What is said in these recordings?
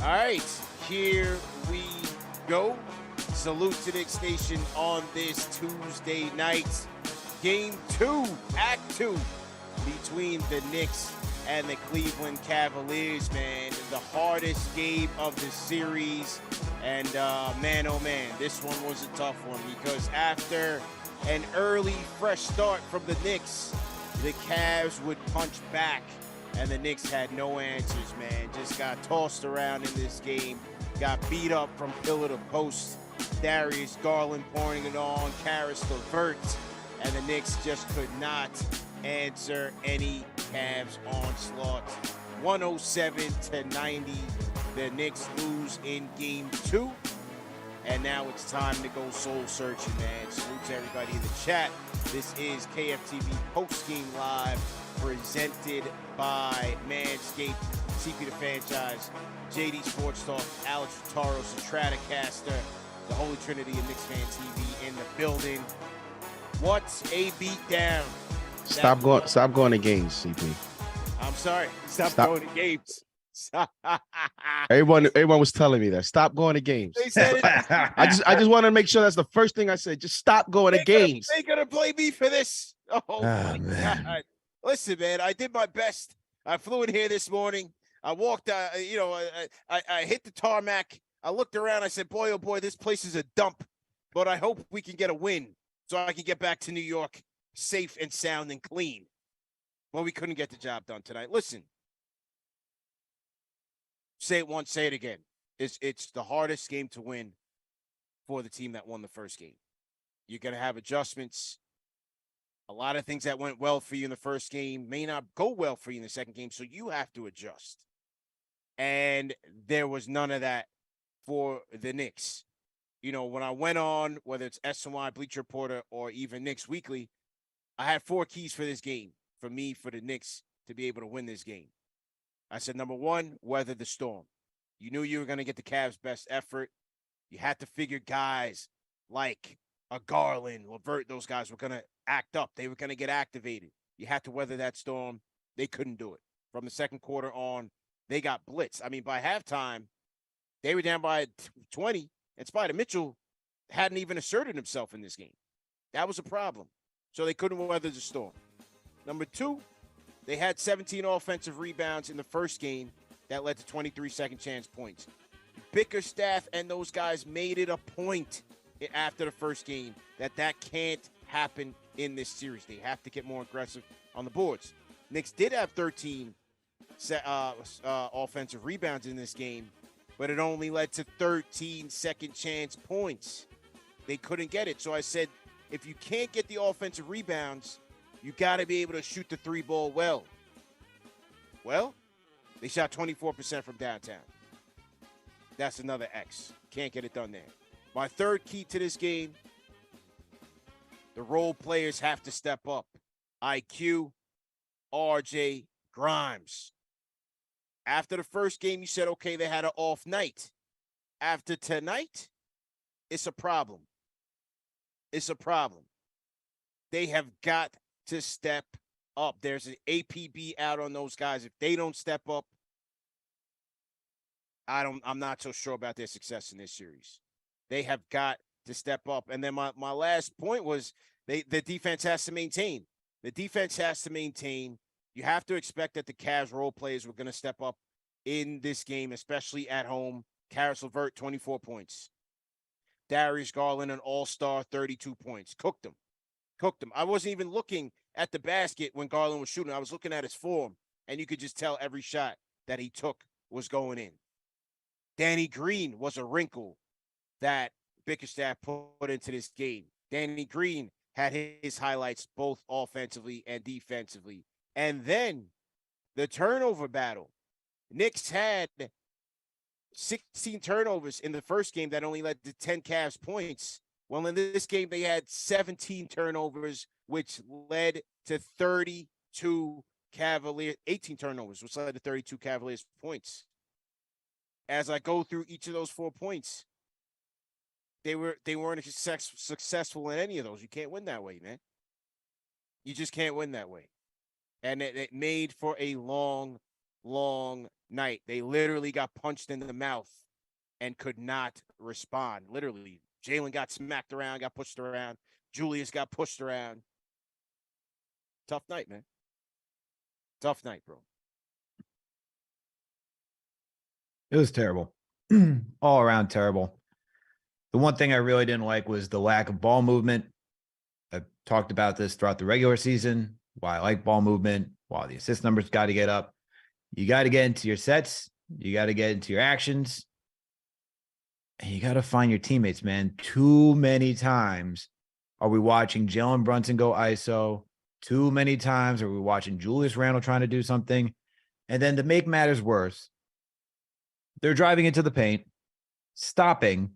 All right, here we go. Salute to Knicks Nation on this Tuesday night. Game 2, Act 2, between the Knicks and the Cleveland Cavaliers, man. The hardest game of the series. And man, oh man, this one was a tough one because after an early, fresh start from the Knicks, the Cavs would punch back. And the Knicks had no answers, man. Just got tossed around in this game. Got beat up from pillar to post. Darius Garland pouring it on. Caris LeVert. And the Knicks just could not answer any Cavs onslaught. 107-90. The Knicks lose in game 2. And now it's time to go soul searching, man. Salute to everybody in the chat. This is KFTV Postgame Live, presented by Manscaped, CP the Franchise, JD Sports Talk, Alex Rotaros, the Stratocaster, the Holy Trinity of KnicksFanTV in the building. What's a beatdown? Stop going to games, CP. I'm sorry. Stop going to games. Everyone was telling me that. Stop going to games. They said it. I just want to make sure that's the first thing I said. Just stop going to games. They're gonna play me for this. Oh my man. God. Listen, man, I did my best. I flew in here this morning. I walked, I hit the tarmac. I looked around. I said, boy, oh boy, this place is a dump. But I hope we can get a win so I can get back to New York safe and sound and clean. Well, we couldn't get the job done tonight. Listen, say it once, say it again. It's the hardest game to win for the team that won the first game. You're going to have adjustments. A lot of things that went well for you in the first game may not go well for you in the second game, so you have to adjust. And there was none of that for the Knicks. You know, when I went on, whether it's SNY, Bleacher Reporter, or even Knicks Weekly, I had 4 keys for this game, for the Knicks to be able to win this game. I said, number 1, weather the storm. You knew you were going to get the Cavs' best effort. You had to figure guys like a Garland, LeVert, those guys were going to act up. They were going to get activated. You had to weather that storm. They couldn't do it. From the second quarter on, they got blitzed. I mean, by halftime, they were down by 20, and Spider Mitchell hadn't even asserted himself in this game. That was a problem. So they couldn't weather the storm. Number 2, they had 17 offensive rebounds in the first game that led to 23 second chance points. Bickerstaff and those guys made it a point after the first game that can't happen in this series. They have to get more aggressive on the boards. Knicks did have 13 offensive rebounds in this game, but it only led to 13 second chance points. They couldn't get it. So I said, if you can't get the offensive rebounds, you got to be able to shoot the 3 ball well. Well, they shot 24% from downtown. That's another X. Can't get it done there. My third key to this game, the role players have to step up. IQ, RJ, Grimes. After the first game, you said, okay, they had an off night. After tonight, it's a problem. It's a problem. They have got to step up. There's an APB out on those guys. If they don't step up, I'm not so sure about their success in this series. They have got to step up. And then my last point was the defense has to maintain. The defense has to maintain. You have to expect that the Cavs role players were going to step up in this game, especially at home. Caris LeVert, 24 points. Darius Garland, an all-star, 32 points. Cooked them. I wasn't even looking at the basket when Garland was shooting. I was looking at his form, and you could just tell every shot that he took was going in. Danny Green was a wrinkle that Bickerstaff put into this game. Danny Green had his highlights both offensively and defensively. And then the turnover battle. Knicks had 16 turnovers in the first game that only led to 10 Cavs points. Well, in this game, they had 17 turnovers, which led to 32 Cavaliers, 18 turnovers, which led to 32 Cavaliers points. As I go through each of those 4 points, they weren't successful in any of those. You can't win that way, man. You just can't win that way. And it made for a long long night. They literally got punched in the mouth and could not respond. Literally, Jalen got smacked around, got pushed around. Julius got pushed around. Tough night, man. Tough night, bro. It was terrible. All around terrible. The one thing I really didn't like was the lack of ball movement. I've talked about this throughout the regular season, why I like ball movement, why the assist numbers got to get up. You got to get into your sets. You got to get into your actions. And you got to find your teammates, man. Too many times are we watching Jalen Brunson go ISO. Too many times are we watching Julius Randle trying to do something. And then to make matters worse, they're driving into the paint, stopping,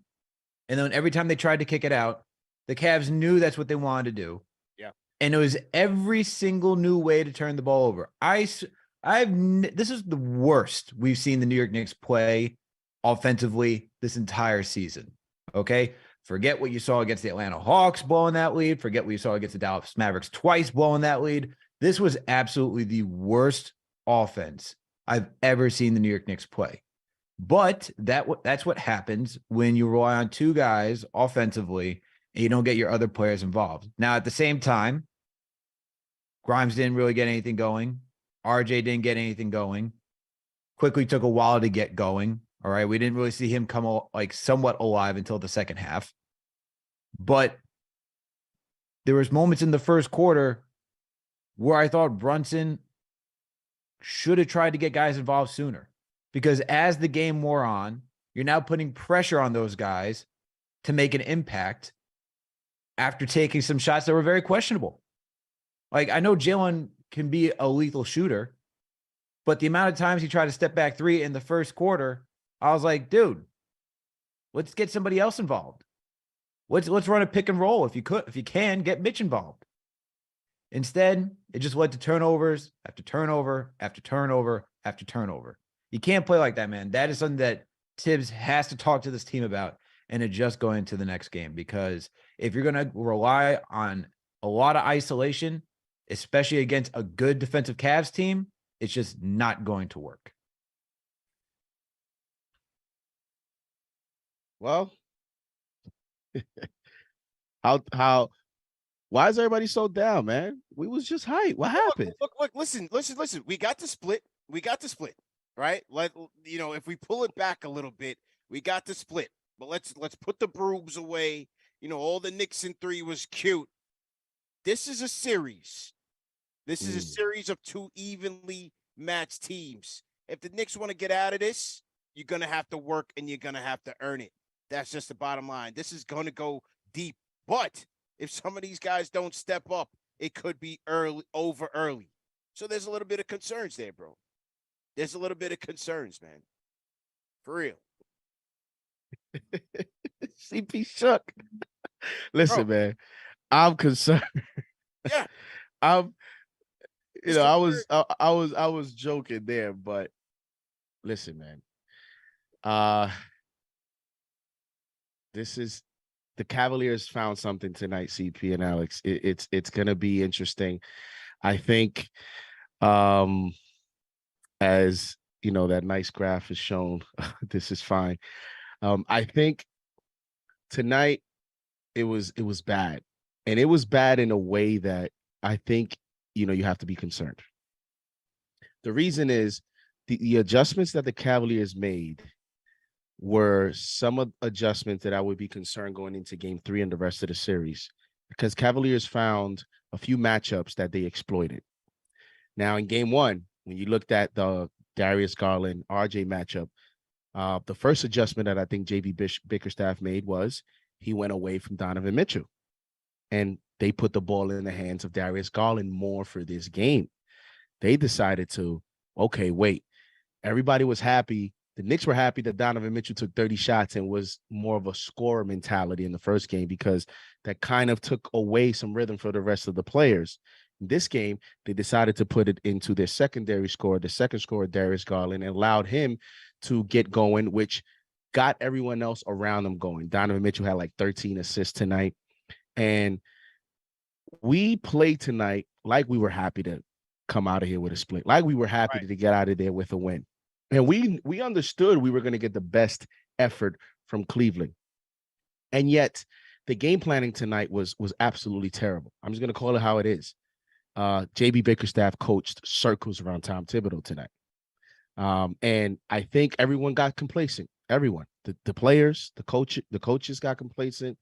and then every time they tried to kick it out, the Cavs knew that's what they wanted to do. Yeah. And it was every single new way to turn the ball over. This is the worst we've seen the New York Knicks play offensively this entire season. Okay? Forget what you saw against the Atlanta Hawks blowing that lead. Forget what you saw against the Dallas Mavericks twice blowing that lead. This was absolutely the worst offense I've ever seen the New York Knicks play. But that's what happens when you rely on two guys offensively and you don't get your other players involved. Now, at the same time, Grimes didn't really get anything going. RJ didn't get anything going. Quickley took a while to get going. All right. We didn't really see him come like somewhat alive until the second half. But there was moments in the first quarter where I thought Brunson should have tried to get guys involved sooner. Because as the game wore on, you're now putting pressure on those guys to make an impact after taking some shots that were very questionable. Like, I know Jalen can be a lethal shooter, but the amount of times he tried to step back three in the first quarter, I was like, dude, let's get somebody else involved. Let's run a pick and roll if you can, get Mitch involved. Instead, it just led to turnovers after turnover after turnover after turnover. You can't play like that, man. That is something that Tibbs has to talk to this team about and adjust going into the next game. Because if you're going to rely on a lot of isolation, especially against a good defensive Cavs team, it's just not going to work. Well, why is everybody so down, man? We was just hype. What happened? Look, listen. We got to split. Right? If we pull it back a little bit, we got to split. But let's put the brooms away. All the Knicks in 3 was cute. This is a series. This is a series of two evenly matched teams. If the Knicks want to get out of this, you're going to have to work and you're going to have to earn it. That's just the bottom line. This is going to go deep. But if some of these guys don't step up, it could be over early. So there's a little bit of concerns there, bro. There's a little bit of concerns, man. For real. CP shook. Listen, man, I'm concerned. Yeah. I was joking there, but listen, man. This is the Cavaliers found something tonight, CP and Alex. It's gonna be interesting. I think as you know, that nice graph is shown. This is fine. I think tonight it was bad, and it was bad in a way that I think you have to be concerned. The reason is the adjustments that the Cavaliers made were some of adjustments that I would be concerned going into Game 3 and the rest of the series, because Cavaliers found a few matchups that they exploited. Now in Game 1, when you looked at the Darius Garland RJ matchup, the first adjustment that I think JB Bickerstaff made was he went away from Donovan Mitchell, and they put the ball in the hands of Darius Garland more for this game. They decided to, okay, wait, everybody was happy. The Knicks were happy that Donovan Mitchell took 30 shots and was more of a scorer mentality in the first game, because that kind of took away some rhythm for the rest of the players. In this game, they decided to put it into their secondary scorer, the second scorer, Darius Garland, and allowed him to get going, which got everyone else around him going. Donovan Mitchell had like 13 assists tonight. And we played tonight like we were happy to come out of here with a split. Like we were happy to get out of there with a win. And we understood we were going to get the best effort from Cleveland. And yet the game planning tonight was absolutely terrible. I'm just going to call it how it is. JB Bickerstaff coached circles around Tom Thibodeau tonight. And I think everyone got complacent. Everyone, the players, the coaches got complacent,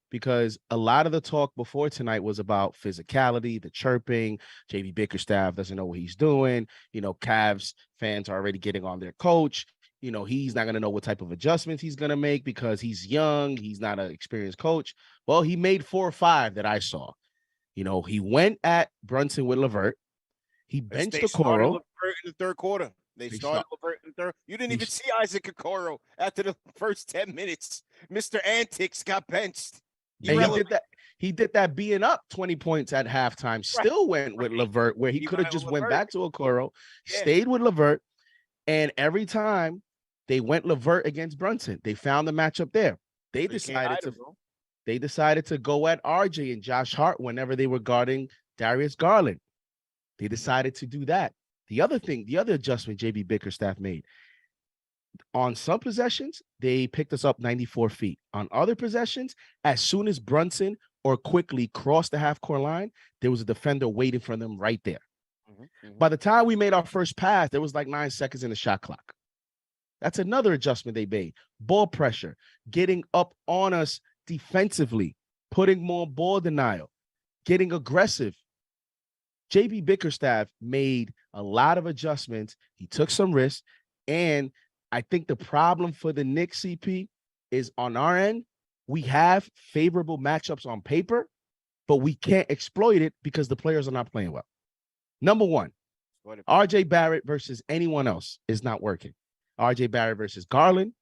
because a lot of the talk before tonight was about physicality, the chirping. JB Bickerstaff doesn't know what he's doing. Cavs fans are already getting on their coach. He's not going to know what type of adjustments he's going to make because he's young. He's not an experienced coach. Well, he made 4 or 5 that I saw. He went at Brunson with LeVert. He benched Okoro in the third quarter. They started LeVert in the third. You didn't even see Isaac Okoro after the first 10 minutes. Mr. Antics got benched. He did that being up 20 points at halftime. Still went with LeVert, where he could have just went back to Okoro, stayed with LeVert, and every time they went LeVert against Brunson, they found the matchup there. They decided to go at RJ and Josh Hart whenever they were guarding Darius Garland. They decided to do that. The other adjustment JB Bickerstaff made, on some possessions, they picked us up 94 feet. On other possessions, as soon as Brunson or Quickley crossed the half-court line, there was a defender waiting for them right there. By the time we made our first pass, there was like 9 seconds in the shot clock. That's another adjustment they made. Ball pressure, getting up on us defensively, putting more ball denial, getting aggressive. JB Bickerstaff made a lot of adjustments. He took some risks, and I think the problem for the Knicks, CP, is on our end, we have favorable matchups on paper, but we can't exploit it because the players are not playing well. Number one, RJ Barrett versus anyone else is not working. RJ Barrett versus Garland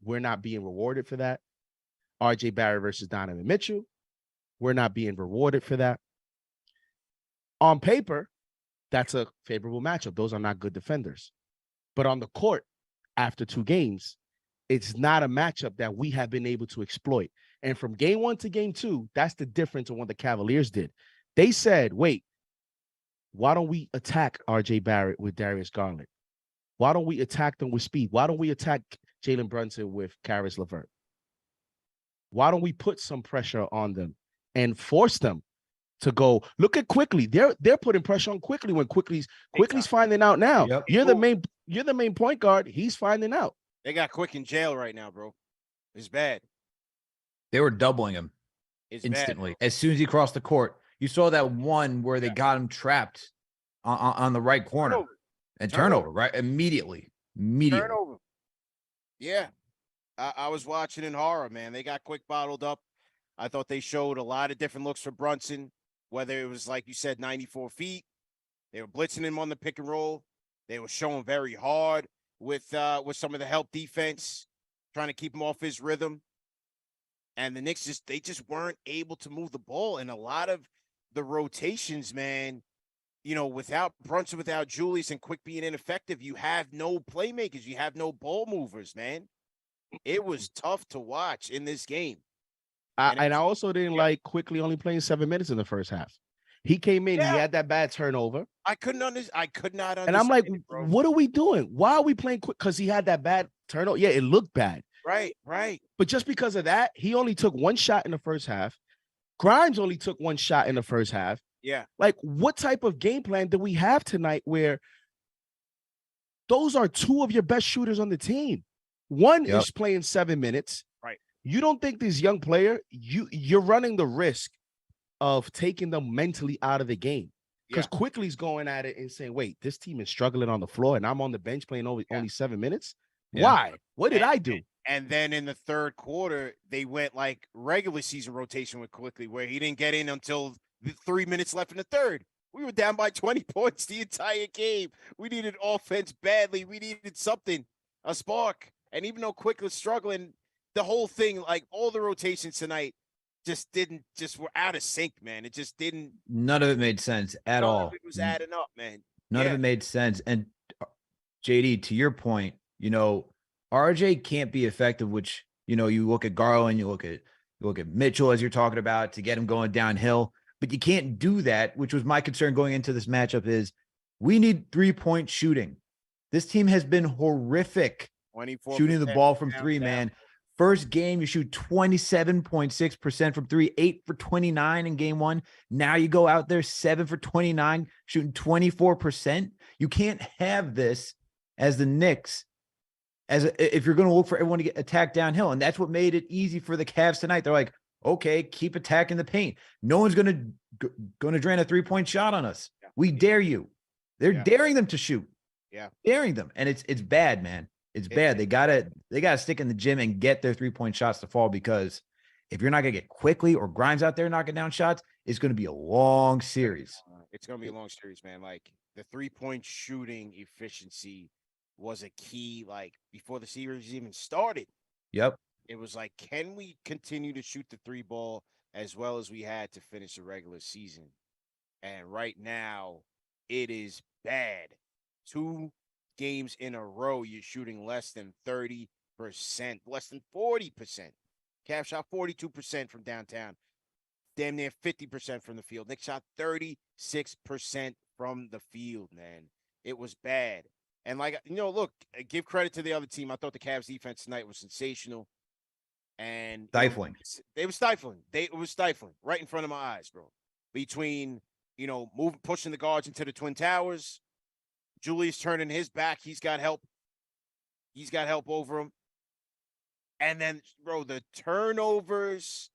we're not being rewarded for that. RJ Barrett versus Donovan Mitchell, we're not being rewarded for that. On paper, that's a favorable matchup. Those are not good defenders. But on the court, after 2 games, it's not a matchup that we have been able to exploit. And from game 1 to game 2, that's the difference of what the Cavaliers did. They said, wait, why don't we attack RJ Barrett with Darius Garland? Why don't we attack them with speed? Why don't we attack Jalen Brunson with Caris LeVert? Why don't we put some pressure on them and force them to go? Look at Quickley. They're putting pressure on Quickley when Quickley's finding out now. Yep. You're the main point guard. He's finding out. They got Quick in jail right now, bro. It's bad. They were doubling him instantly. As soon as he crossed the court. You saw that one where they got him trapped on the right corner. Turnover, right? Immediately. Turnover. Yeah. I was watching in horror, man. They got Quick bottled up. I thought they showed a lot of different looks for Brunson, whether it was, like you said, 94 feet. They were blitzing him on the pick and roll. They were showing very hard with some of the help defense, trying to keep him off his rhythm. And the Knicks just weren't able to move the ball. And a lot of the rotations, man, without Brunson, without Julius, and Quick being ineffective, you have no playmakers. You have no ball movers, man. It was tough to watch in this game. I also didn't like Quickley only playing 7 minutes in the first half. He came in, he had that bad turnover. I could not understand. And I'm like, what are we doing? Why are we playing Quick? Because he had that bad turnover. Yeah, it looked bad. Right. But just because of that, he only took 1 shot in the first half. Grimes only took 1 shot in the first half. Yeah. Like, what type of game plan do we have tonight where those are 2 of your best shooters on the team? One is playing 7 minutes. Right. You don't think this young player, you're running the risk of taking them mentally out of the game. Because Quickley's going at it and saying, wait, this team is struggling on the floor and I'm on the bench playing only 7 minutes? Yeah. Why? What did I do? And then in the third quarter, they went like regular season rotation with Quickley, where he didn't get in until 3 minutes left in the third. We were down by 20 points the entire game. We needed offense badly. We needed something, a spark. And even though Quick was struggling, the whole thing, like all the rotations tonight, just were out of sync, man. It just didn't. None of it made sense at all. It was adding up, man. None of it made sense. And JD, to your point, RJ can't be effective, which, you look at Garland, you look at Mitchell, as you're talking about, to get him going downhill. But you can't do that, which was my concern going into this matchup is we need 3-point shooting. This team has been horrific 24% shooting the ball from downtown. three, man. First game, you shoot 27.6% from three, 8 for 29 in game one. Now you go out there 7 for 29, shooting 24%. You can't have this as the Knicks if you're going to look for everyone to get attacked downhill. And that's what made it easy for the Cavs tonight. They're like, okay, keep attacking the paint. No one's going to drain a 3-point shot on us. Yeah. We dare you. They're daring them to shoot. Yeah. Daring them. And it's bad, man. It's bad. They gotta stick in the gym and get their 3-point shots to fall, because if you're not gonna get Quickley or Grimes out there knocking down shots, it's gonna be a long series. It's gonna be a long series, man. Like, the 3-point shooting efficiency was a key, like, before the series even started. Yep. It was like, can we continue to shoot the 3 ball as well as we had to finish the regular season? And right now, it is bad. 2 games in a row, you're shooting less than 30%, less than 40%. Cavs shot 42% from downtown, damn near 50% from the field. Knicks shot 36% from the field, man. It was bad. And, like, look, give credit to the other team. I thought the Cavs defense tonight was sensational. And stifling. They were stifling. It was stifling right in front of my eyes, bro. Between, pushing the guards into the Twin Towers, Julius turning his back. He's got help. He's got help over him. And then, bro, the turnovers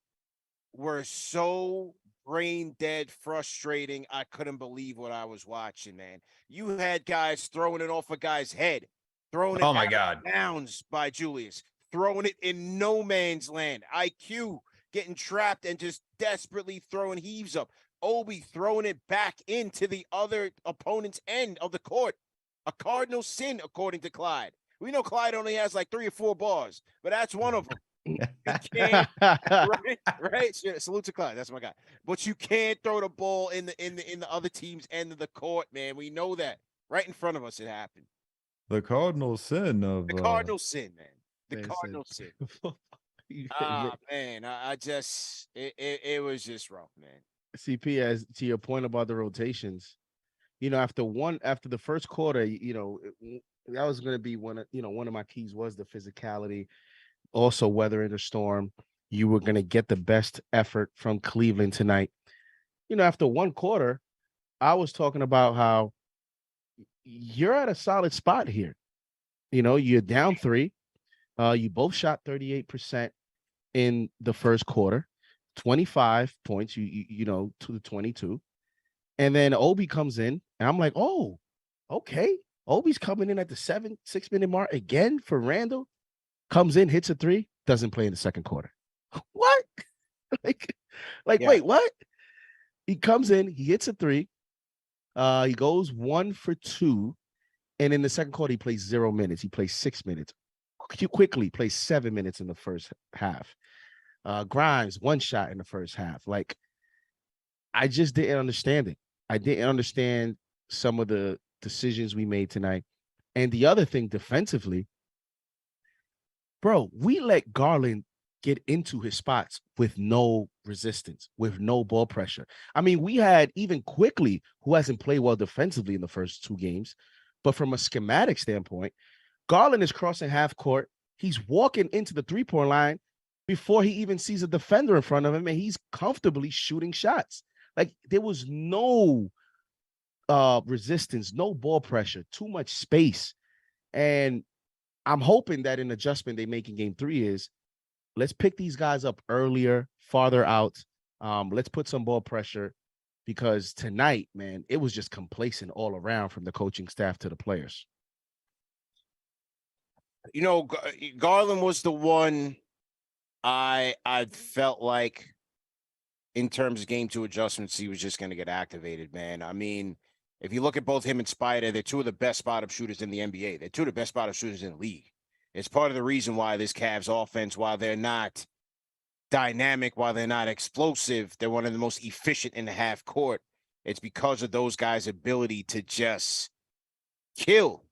were so brain dead, frustrating. I couldn't believe what I was watching, man. You had guys throwing it off a guy's head, throwing it my God, bounds by Julius, throwing it in no man's land. IQ getting trapped and just desperately throwing heaves up. Obi throwing it back into the other opponent's end of the court. A cardinal sin, according to Clyde. We know Clyde only has like 3 or 4 bars, but that's one of them. You can't, right? Salute to Clyde. That's my guy. But you can't throw the ball in the other team's end of the court, man. We know that. Right in front of us, it happened. The cardinal sin of the cardinal sin, man. The cardinal sin. Man, I just it was just rough, man. CP, as to your point about the rotations, after the first quarter, that was going to be one of my keys was the physicality, also weathering the storm. You were going to get the best effort from Cleveland tonight. After one quarter, I was talking about how you're at a solid spot here. You're down 3. You both shot 38% in the first quarter. 25 points, to the 22. And then Obi comes in, and I'm like, oh, okay. Obi's coming in at the 6-minute mark again for Randle. Comes in, hits a 3, doesn't play in the second quarter. What? Wait, what? He comes in, he hits a 3. He goes 1 for 2. And in the second quarter, he plays 0 minutes. He plays 6 minutes. Quickley plays 7 minutes in the first half. Grimes, 1 shot in the first half. Like, I just didn't understand it. I didn't understand some of the decisions we made tonight. And the other thing, defensively, bro, we let Garland get into his spots with no resistance, with no ball pressure. I mean, we had even Quickley, who hasn't played well defensively in the first 2 games. But from a schematic standpoint, Garland is crossing half court. He's walking into the 3-point line before he even sees a defender in front of him, and he's comfortably shooting shots. Like, there was no resistance, no ball pressure, too much space. And I'm hoping that an adjustment they make in game 3 is, let's pick these guys up earlier, farther out. Let's put some ball pressure, because tonight, man, it was just complacent all around from the coaching staff to the players. Garland was the one I felt like, in terms of game 2 adjustments, he was just going to get activated, man. I mean, if you look at both him and Spider, they're 2 of the best spot-up shooters in the NBA. They're 2 of the best spot-up shooters in the league. It's part of the reason why this Cavs offense, while they're not dynamic, while they're not explosive, they're one of the most efficient in the half court. It's because of those guys' ability to just kill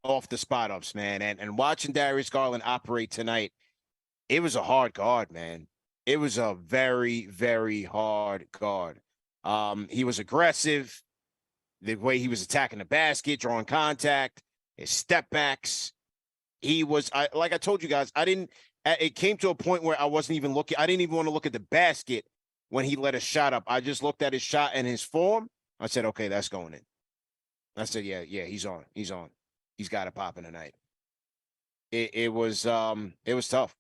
off the spot-ups, man. And watching Darius Garland operate tonight, it was a hard guard, man. It was a very, very hard guard. He was aggressive. The way he was attacking the basket, drawing contact, his step backs. He was, like I told you guys, it came to a point where I wasn't even looking. I didn't even want to look at the basket when he let a shot up. I just looked at his shot and his form. I said, okay, that's going in. I said, yeah, he's on. He's on. He's got it popping tonight. It was tough.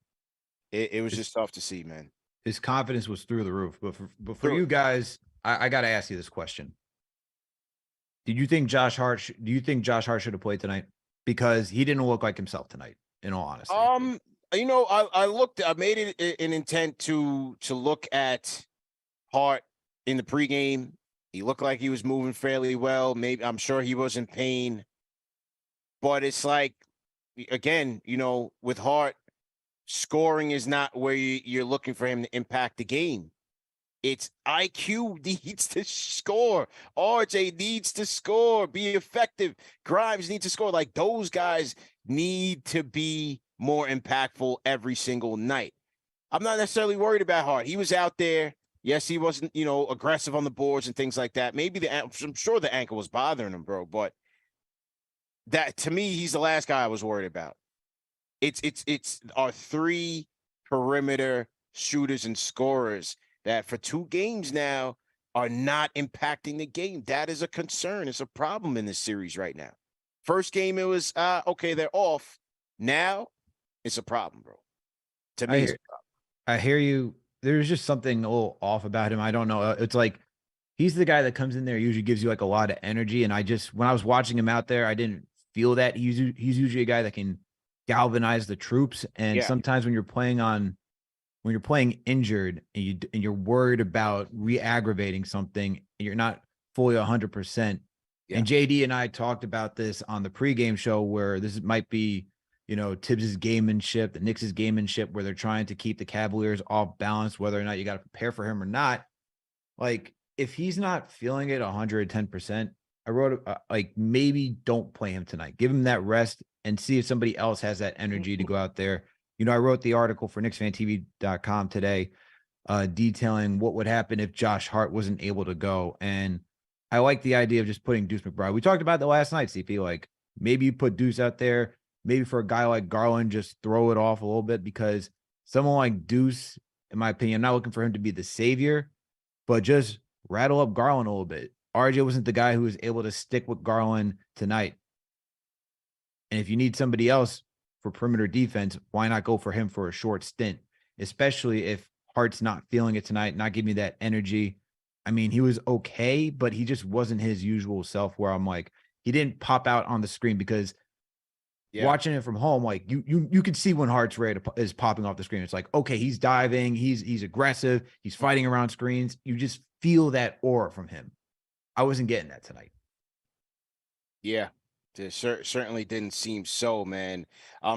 It was just tough to see, man. His confidence was through the roof. But for you guys, I got to ask you this question. Do you think Josh Hart should have played tonight? Because he didn't look like himself tonight, in all honesty. I made it an intent to look at Hart in the pregame. He looked like he was moving fairly well. Maybe I'm sure he was in pain. But it's like, again, with Hart, scoring is not where you're looking for him to impact the game. It's IQ needs to score. RJ needs to score, be effective. Grimes needs to score. Like, those guys need to be more impactful every single night. I'm not necessarily worried about Hart. He was out there. Yes, he wasn't, aggressive on the boards and things like that. Maybe I'm sure the ankle was bothering him, bro. But that, to me, he's the last guy I was worried about. It's our three perimeter shooters and scorers that for 2 games now are not impacting the game. That is a concern. It's a problem in this series right now. First game, it was, okay, they're off. Now, it's a problem, bro. To me, it's a problem. I hear you. There's just something a little off about him. I don't know. It's like he's the guy that comes in there, usually gives you like a lot of energy. And when I was watching him out there, I didn't feel that. He's usually a guy that can galvanize the troops. And sometimes when you're playing injured and you're worried about re-aggravating something, and you're not fully 100%. Yeah. And JD and I talked about this on the pregame show, where this might be, Tibbs's gamemanship, the Knicks' gamemanship, where they're trying to keep the Cavaliers off balance, whether or not you got to prepare for him or not. Like, if he's not feeling it 110%, I wrote maybe don't play him tonight. Give him that rest and see if somebody else has that energy to go out there. I wrote the article for KnicksFanTV.com today, detailing what would happen if Josh Hart wasn't able to go. And I like the idea of just putting Deuce McBride. We talked about that last night, CP. Like, maybe you put Deuce out there. Maybe for a guy like Garland, just throw it off a little bit, because someone like Deuce, in my opinion, I'm not looking for him to be the savior, but just rattle up Garland a little bit. RJ wasn't the guy who was able to stick with Garland tonight. And if you need somebody else for perimeter defense, why not go for him for a short stint, especially if Hart's not feeling it tonight, not giving me that energy. I mean, he was okay, but he just wasn't his usual self, where I'm like, he didn't pop out on the screen, because watching it from home, like you could see when Hart's is popping off the screen. It's like, okay, he's diving, he's aggressive, he's fighting around screens. You just feel that aura from him. I wasn't getting that tonight. Yeah. It certainly didn't seem so, man.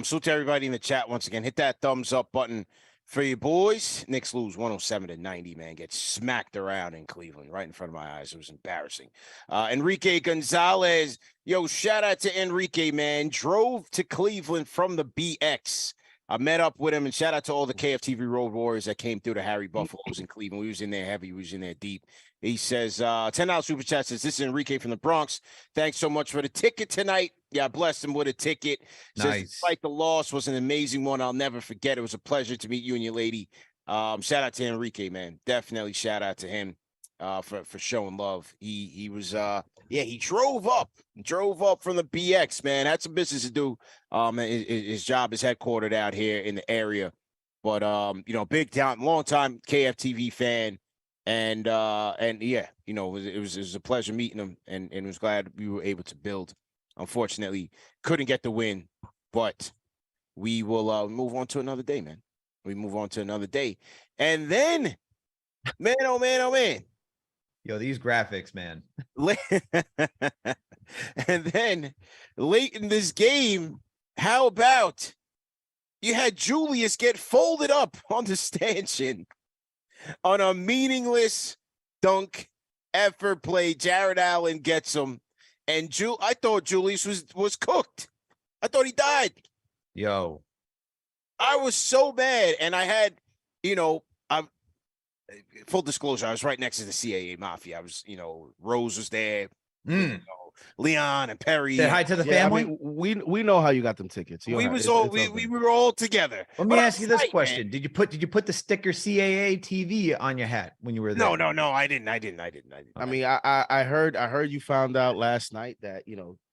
So to everybody in the chat, once again, hit that thumbs up button for you boys. Knicks lose 107-90, man. Get smacked around in Cleveland right in front of my eyes. It was embarrassing. Enrique Gonzalez. Yo, shout out to Enrique, man. Drove to Cleveland from the BX. I met up with him, and shout out to all the KFTV Road Warriors that came through the Harry Buffaloes in Cleveland. We was in there heavy. We was in there deep. He says, $10 Superchat says, this is Enrique from the Bronx. Thanks so much for the ticket tonight. Yeah, I blessed him with a ticket. Nice. Says, despite the loss, was an amazing one. I'll never forget. It was a pleasure to meet you and your lady. Shout out to Enrique, man. Definitely shout out to him for showing love. He was he drove up from the BX, man. Had some business to do. His job is headquartered out here in the area. But big time, long time KFTV fan. And yeah, it was a pleasure meeting him, and was glad we were able to build. Unfortunately, couldn't get the win, but we will move on to another day, man. We move on to another day. And then, man, oh man. Yo, these graphics, man. And then late in this game, how about you had Julius get folded up on the stanchion on a meaningless dunk effort play? Jared Allen gets him. And I thought Julius was cooked. I thought he died. Yo. I was so mad. And I had, full disclosure, I was right next to the CAA Mafia. I was, Rose was there, Leon and Perry. Say hi to the family. I mean, we know how you got them tickets. We were all together. Let me ask you this question: man. Did you put the sticker CAA TV on your hat when you were there? No, I didn't. I mean, I heard you found out last night that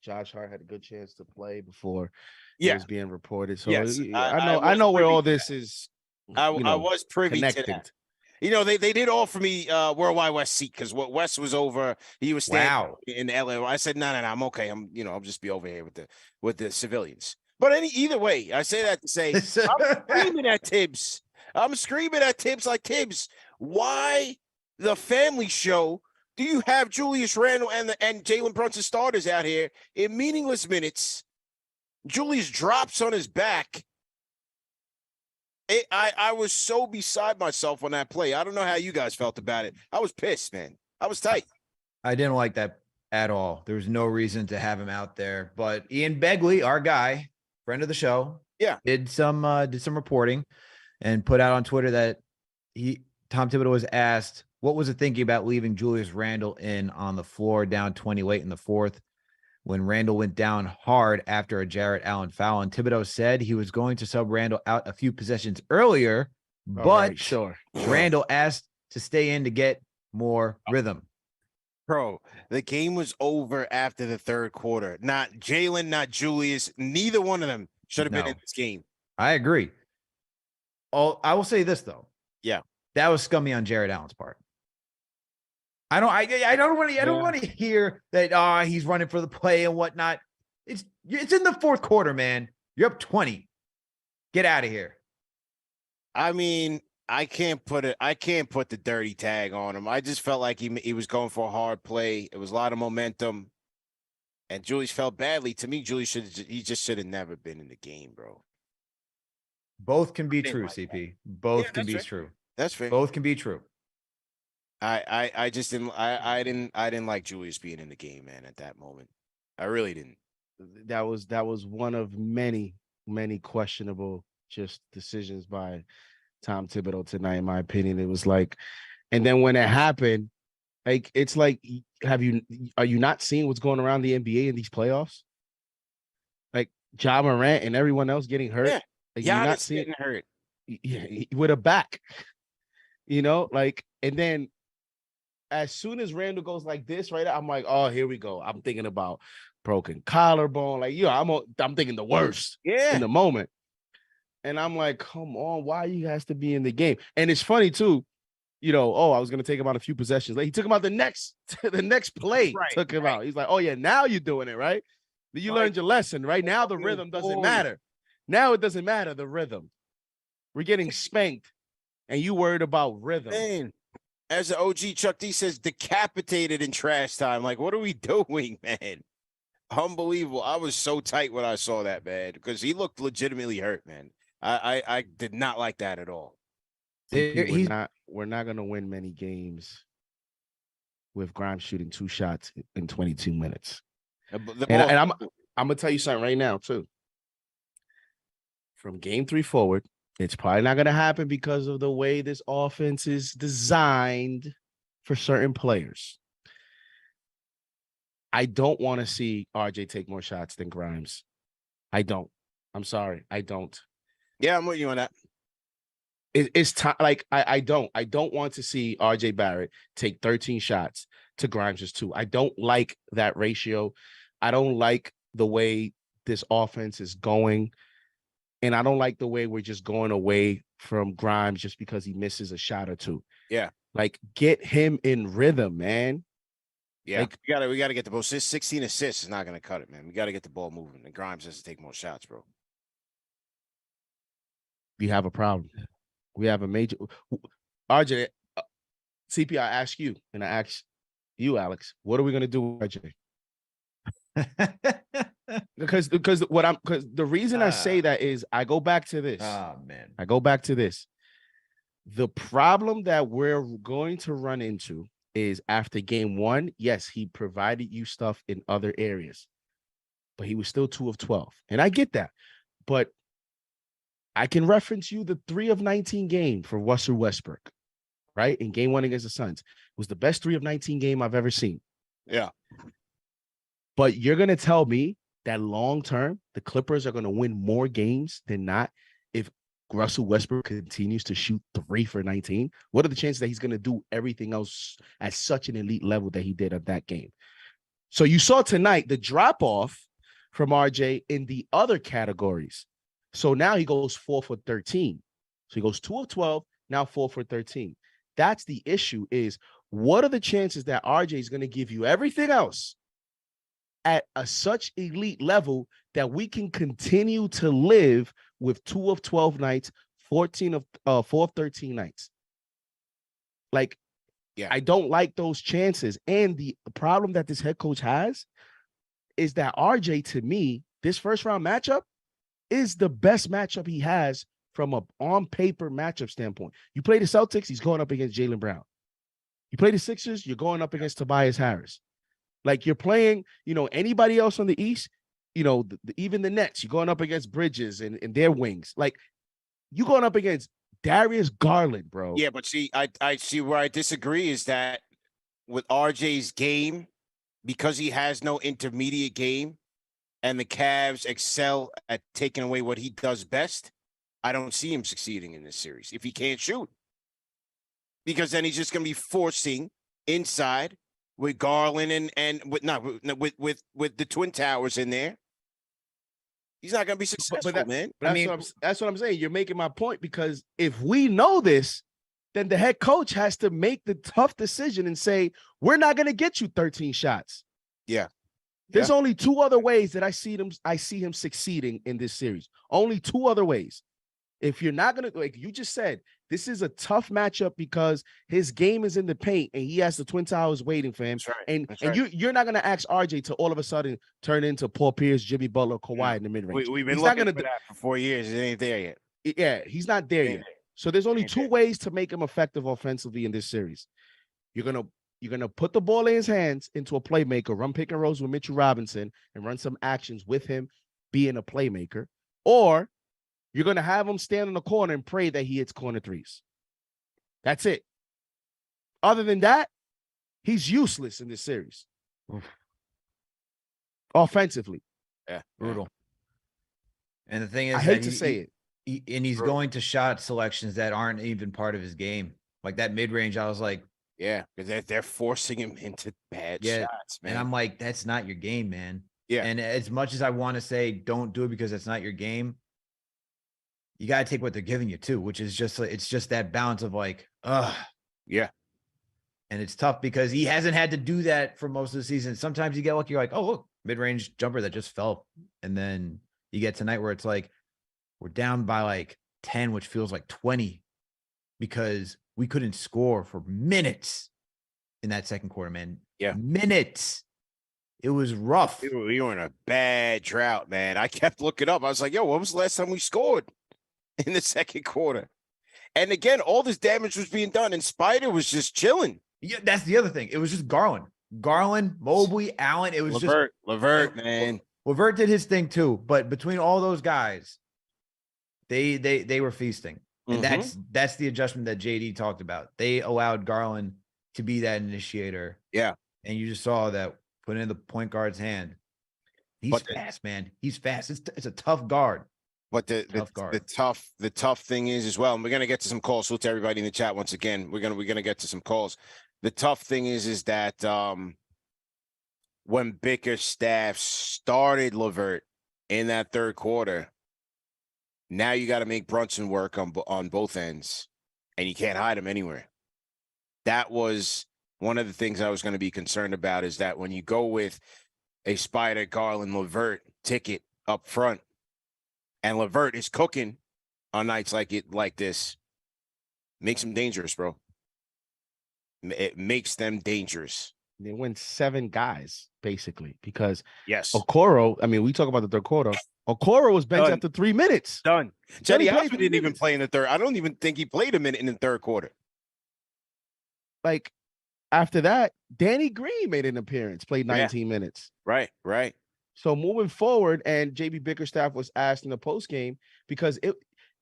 Josh Hart had a good chance to play before it was being reported. So yes, I know where all this is. I was privy connected. to that. They did offer me Worldwide West seat because what West was over, he was standing in LA. I said, no, I'm okay. I'll just be over here with the civilians. But either way, I say that to say I'm screaming at Tibbs. Like, Tibbs, why the family show do you have Julius Randle and Jalen Brunson starters out here in meaningless minutes? Julius drops on his back. I was so beside myself on that play. I don't know how you guys felt about it. I was pissed, man. I was tight. I didn't like that at all. There was no reason to have him out there. But Ian Begley, our guy, friend of the show, did some reporting and put out on Twitter that Tom Thibodeau was asked what was the thinking about leaving Julius Randle in on the floor down 20 late in the fourth when Randle went down hard after a Jarrett Allen foul. And Thibodeau said he was going to sub Randle out a few possessions earlier, but Randle asked to stay in to get more rhythm. Bro, the game was over after the third quarter. Not Jalen, not Julius. Neither one of them should have been in this game. I agree. I will say this, though. Yeah. That was scummy on Jarrett Allen's part. I don't want to hear that he's running for the play and whatnot. It's in the fourth quarter, man. You're up 20. Get out of here. I mean, I can't put the dirty tag on him. I just felt like he was going for a hard play. It was a lot of momentum. And Julius felt badly. To me, Julius just should have never been in the game, bro. Both can be true, CP. Both can be true. That's fair. Both can be true. I just didn't like Julius being in the game, man, at that moment. I really didn't. That was one of many questionable just decisions by Tom Thibodeau tonight, in my opinion. It was like, and then when it happened, like, it's like, are you not seeing what's going around the NBA in these playoffs? Like Ja Morant and everyone else getting hurt. Yeah, like, you're not seeing getting hurt. Yeah, with a back, like, and then as soon as Randle goes like this, right, I'm like, oh, here we go. I'm thinking about broken collarbone. Like, I'm thinking the worst in the moment. And I'm like, come on, why you has to be in the game? And it's funny too, I was gonna take him out a few possessions. Like, he took him out the next play, took him out. He's like, oh yeah, now you're doing it, right? You learned your lesson, right? Now the rhythm doesn't matter. Now it doesn't matter, the rhythm. We're getting spanked, and you worried about rhythm. Man, as the OG Chuck D says, decapitated in trash time. Like, what are we doing, man? Unbelievable. I was so tight when I saw that, man, because he looked legitimately hurt, man. I did not like that at all. We're not going to win many games with Grimes shooting 2 shots in 22 minutes. And I'm going to tell you something right now, too. From game 3 forward, it's probably not going to happen because of the way this offense is designed for certain players. I don't want to see RJ take more shots than Grimes. I don't. I'm sorry. I don't. Yeah, I'm with you on that. It's time. Like, I don't want to see RJ Barrett take 13 shots to Grimes' 2. I don't like that ratio. I don't like the way this offense is going. And I don't like the way we're just going away from Grimes just because he misses a shot or 2. Yeah. Like, get him in rhythm, man. Yeah. Like, we gotta get the ball. 16 assists is not gonna cut it, man. We gotta get the ball moving. And Grimes has to take more shots, bro. We have a problem. We have a major RJ. CP, I ask you, and I ask you, Alex, what are we gonna do with RJ? because the reason I say that is I go back to this. Oh man. I go back to this. The problem that we're going to run into is after game 1, yes, he provided you stuff in other areas, but he was still 2 of 12. And I get that. But I can reference you the 3 of 19 game for Russell Westbrook. right? In game 1 against the Suns. It was the best 3 of 19 game I've ever seen. Yeah. But you're going to tell me that long term, the Clippers are going to win more games than not if Russell Westbrook continues to shoot 3 for 19? What are the chances that he's going to do everything else at such an elite level that he did at that game? So you saw tonight the drop off from RJ in the other categories. So now he goes 4 for 13. So he goes 2 of 12, now 4 for 13. That's the issue is what are the chances that RJ is going to give you everything else at such elite level that we can continue to live with 2 of 12 nights, 4 of 13 nights? Like, yeah, I don't like those chances. And the problem that this head coach has is that RJ, to me, this first round matchup is the best matchup he has from a on paper matchup standpoint. You play the Celtics, he's going up against Jaylen Brown. You play the Sixers, you're going up against Tobias Harris. Like you're playing, anybody else on the East, even the Nets, you're going up against Bridges and their wings. Like you're going up against Darius Garland, bro. Yeah, but see, I see where I disagree is that with RJ's game, because he has no intermediate game and the Cavs excel at taking away what he does best, I don't see him succeeding in this series if he can't shoot. Because then he's just going to be forcing inside with Garland and with the Twin Towers in there. He's not going to be successful, man. That's what I'm saying. You're making my point because if we know this, then the head coach has to make the tough decision and say, we're not going to get you 13 shots. Yeah. There's only 2 other ways that I see him succeeding in this series. Only 2 other ways. If you're not going to, like you just said, this is a tough matchup because his game is in the paint and he has the Twin Towers waiting for him. That's right. And you're not going to ask RJ to all of a sudden turn into Paul Pierce, Jimmy Butler, Kawhi in the mid-range. We've been looking for that for 4 years. It ain't there yet. Yeah, he's not there yet. So there's only 2 ways to make him effective offensively in this series. You're gonna put the ball in his hands into a playmaker, run pick and rolls with Mitchell Robinson, and run some actions with him being a playmaker, or you're going to have him stand in the corner and pray that he hits corner threes. That's it. Other than that, he's useless in this series. Offensively. Yeah. Brutal. And the thing is, I hate to say it. He's going to shot selections that aren't even part of his game. Like that mid-range, I was like, yeah, because they're forcing him into bad shots, man. And I'm like, that's not your game, man. Yeah. And as much as I want to say don't do it because it's not your game, you got to take what they're giving you too, which is just, it's just that balance of like, yeah. And it's tough because he hasn't had to do that for most of the season. Sometimes you get lucky, you're like, oh, look, mid-range jumper that just fell. And then you get tonight where it's like, we're down by like 10, which feels like 20 because we couldn't score for minutes in that second quarter, man. Yeah. Minutes. It was rough. We were in a bad drought, man. I kept looking up. I was like, yo, when was the last time we scored in the second quarter? And again, all this damage was being done, and Spider was just chilling. Yeah, that's the other thing. It was just Garland, Mobley, Allen. It was LeVert, man. LeVert did his thing too, but between all those guys, they were feasting. And that's the adjustment that JD talked about. They allowed Garland to be that initiator. Yeah. And you just saw that put in the point guard's hand. He's fast, man. He's fast. It's a tough guard. But the tough thing is as well, and we're gonna get to some calls. So to everybody in the chat once again, we're gonna get to some calls. The tough thing is that when Bickerstaff started LeVert in that third quarter, now you got to make Brunson work on both ends, and you can't hide him anywhere. That was one of the things I was going to be concerned about, is that when you go with a Spider, Garland, LeVert ticket up front, and LeVert is cooking on nights like this, makes them dangerous, bro. It makes them dangerous. They win 7 guys, basically, because yes, Okoro, I mean, we talk about the third quarter. Okoro was benched after 3 minutes. Done. Cedi Osman didn't even play in the third. I don't even think he played a minute in the third quarter. Like, after that, Danny Green made an appearance, played 19 minutes. Right. So moving forward, and JB Bickerstaff was asked in the postgame because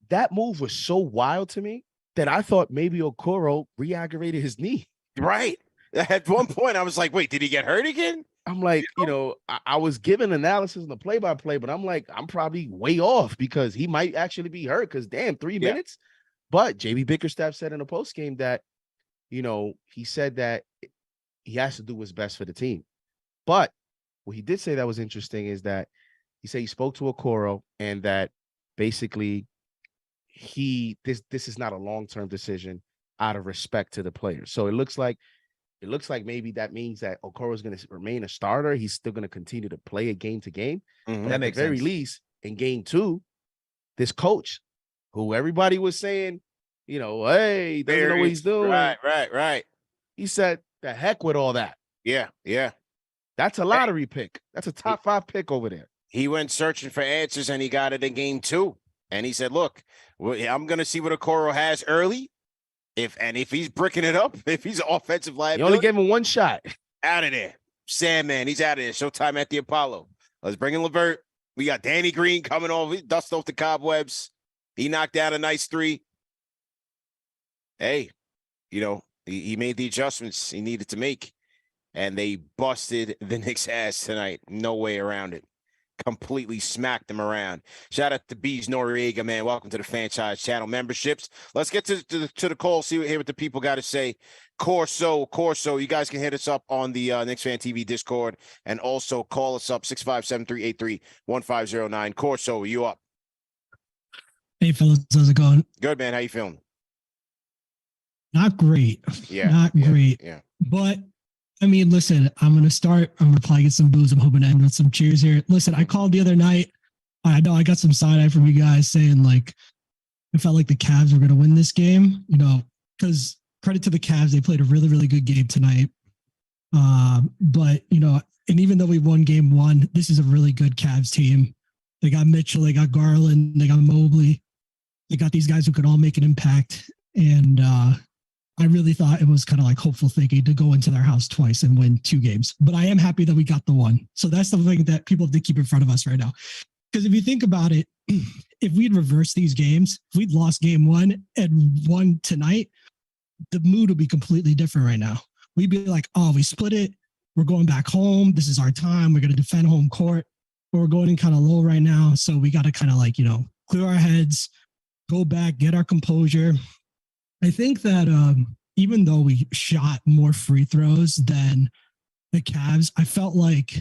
that move was so wild to me that I thought maybe Okoro re-aggravated his knee. Right. At one point, I was like, wait, did he get hurt again? I'm like, I was giving analysis on the play-by-play, but I'm like, I'm probably way off because he might actually be hurt because, damn, 3 minutes. But JB Bickerstaff said in a postgame that, he said that he has to do what's best for the team. But what he did say that was interesting is that he said he spoke to Okoro and that basically this is not a long-term decision out of respect to the players. So it looks like maybe that means that Okoro is going to remain a starter. He's still going to continue to play a game to game. Mm-hmm. But at the very least, in game 2, this coach, who everybody was saying, hey, he doesn't know what he's doing. Right. He said, the heck with all that. Yeah. That's a lottery pick. That's a top 5 pick over there. He went searching for answers and he got it in game 2. And he said, look, I'm going to see what Okoro has early. If he's bricking it up, if he's an offensive liability. You only gave him 1 shot. Out of there. Sandman, he's out of there. Showtime at the Apollo. Let's bring in LeVert. We got Danny Green coming off. He dust off the cobwebs. He knocked down a nice 3. Hey, he made the adjustments he needed to make. And they busted the Knicks' ass tonight. No way around it. Completely smacked them around. Shout out to Bees Noriega, man. Welcome to the franchise channel memberships. Let's get to the call, hear what the people got to say. Corso, you guys can hit us up on the KnicksFanTV Discord and also call us up 657-383-1509. Corso, you up? Hey, fellas, how's it going? Good, man. How you feeling? Not great. Not great. Yeah. But I mean, listen, I'm going to probably get some booze. I'm hoping to end with some cheers here. Listen, I called the other night. I know I got some side eye from you guys saying like, I felt like the Cavs were going to win this game, because credit to the Cavs. They played a really, really good game tonight. But, and even though we won game 1, this is a really good Cavs team. They got Mitchell, they got Garland, they got Mobley. They got these guys who could all make an impact. And, I really thought it was kind of like hopeful thinking to go into their house twice and win 2 games. But I am happy that we got the 1. So that's the thing that people have to keep in front of us right now. Because if you think about it, if we'd reversed these games, if we'd lost game 1 and won tonight, the mood would be completely different right now. We'd be like, oh, we split it. We're going back home. This is our time. We're going to defend home court. But we're going in kind of low right now. So we got to kind of like, clear our heads, go back, get our composure. I think that even though we shot more free throws than the Cavs, I felt like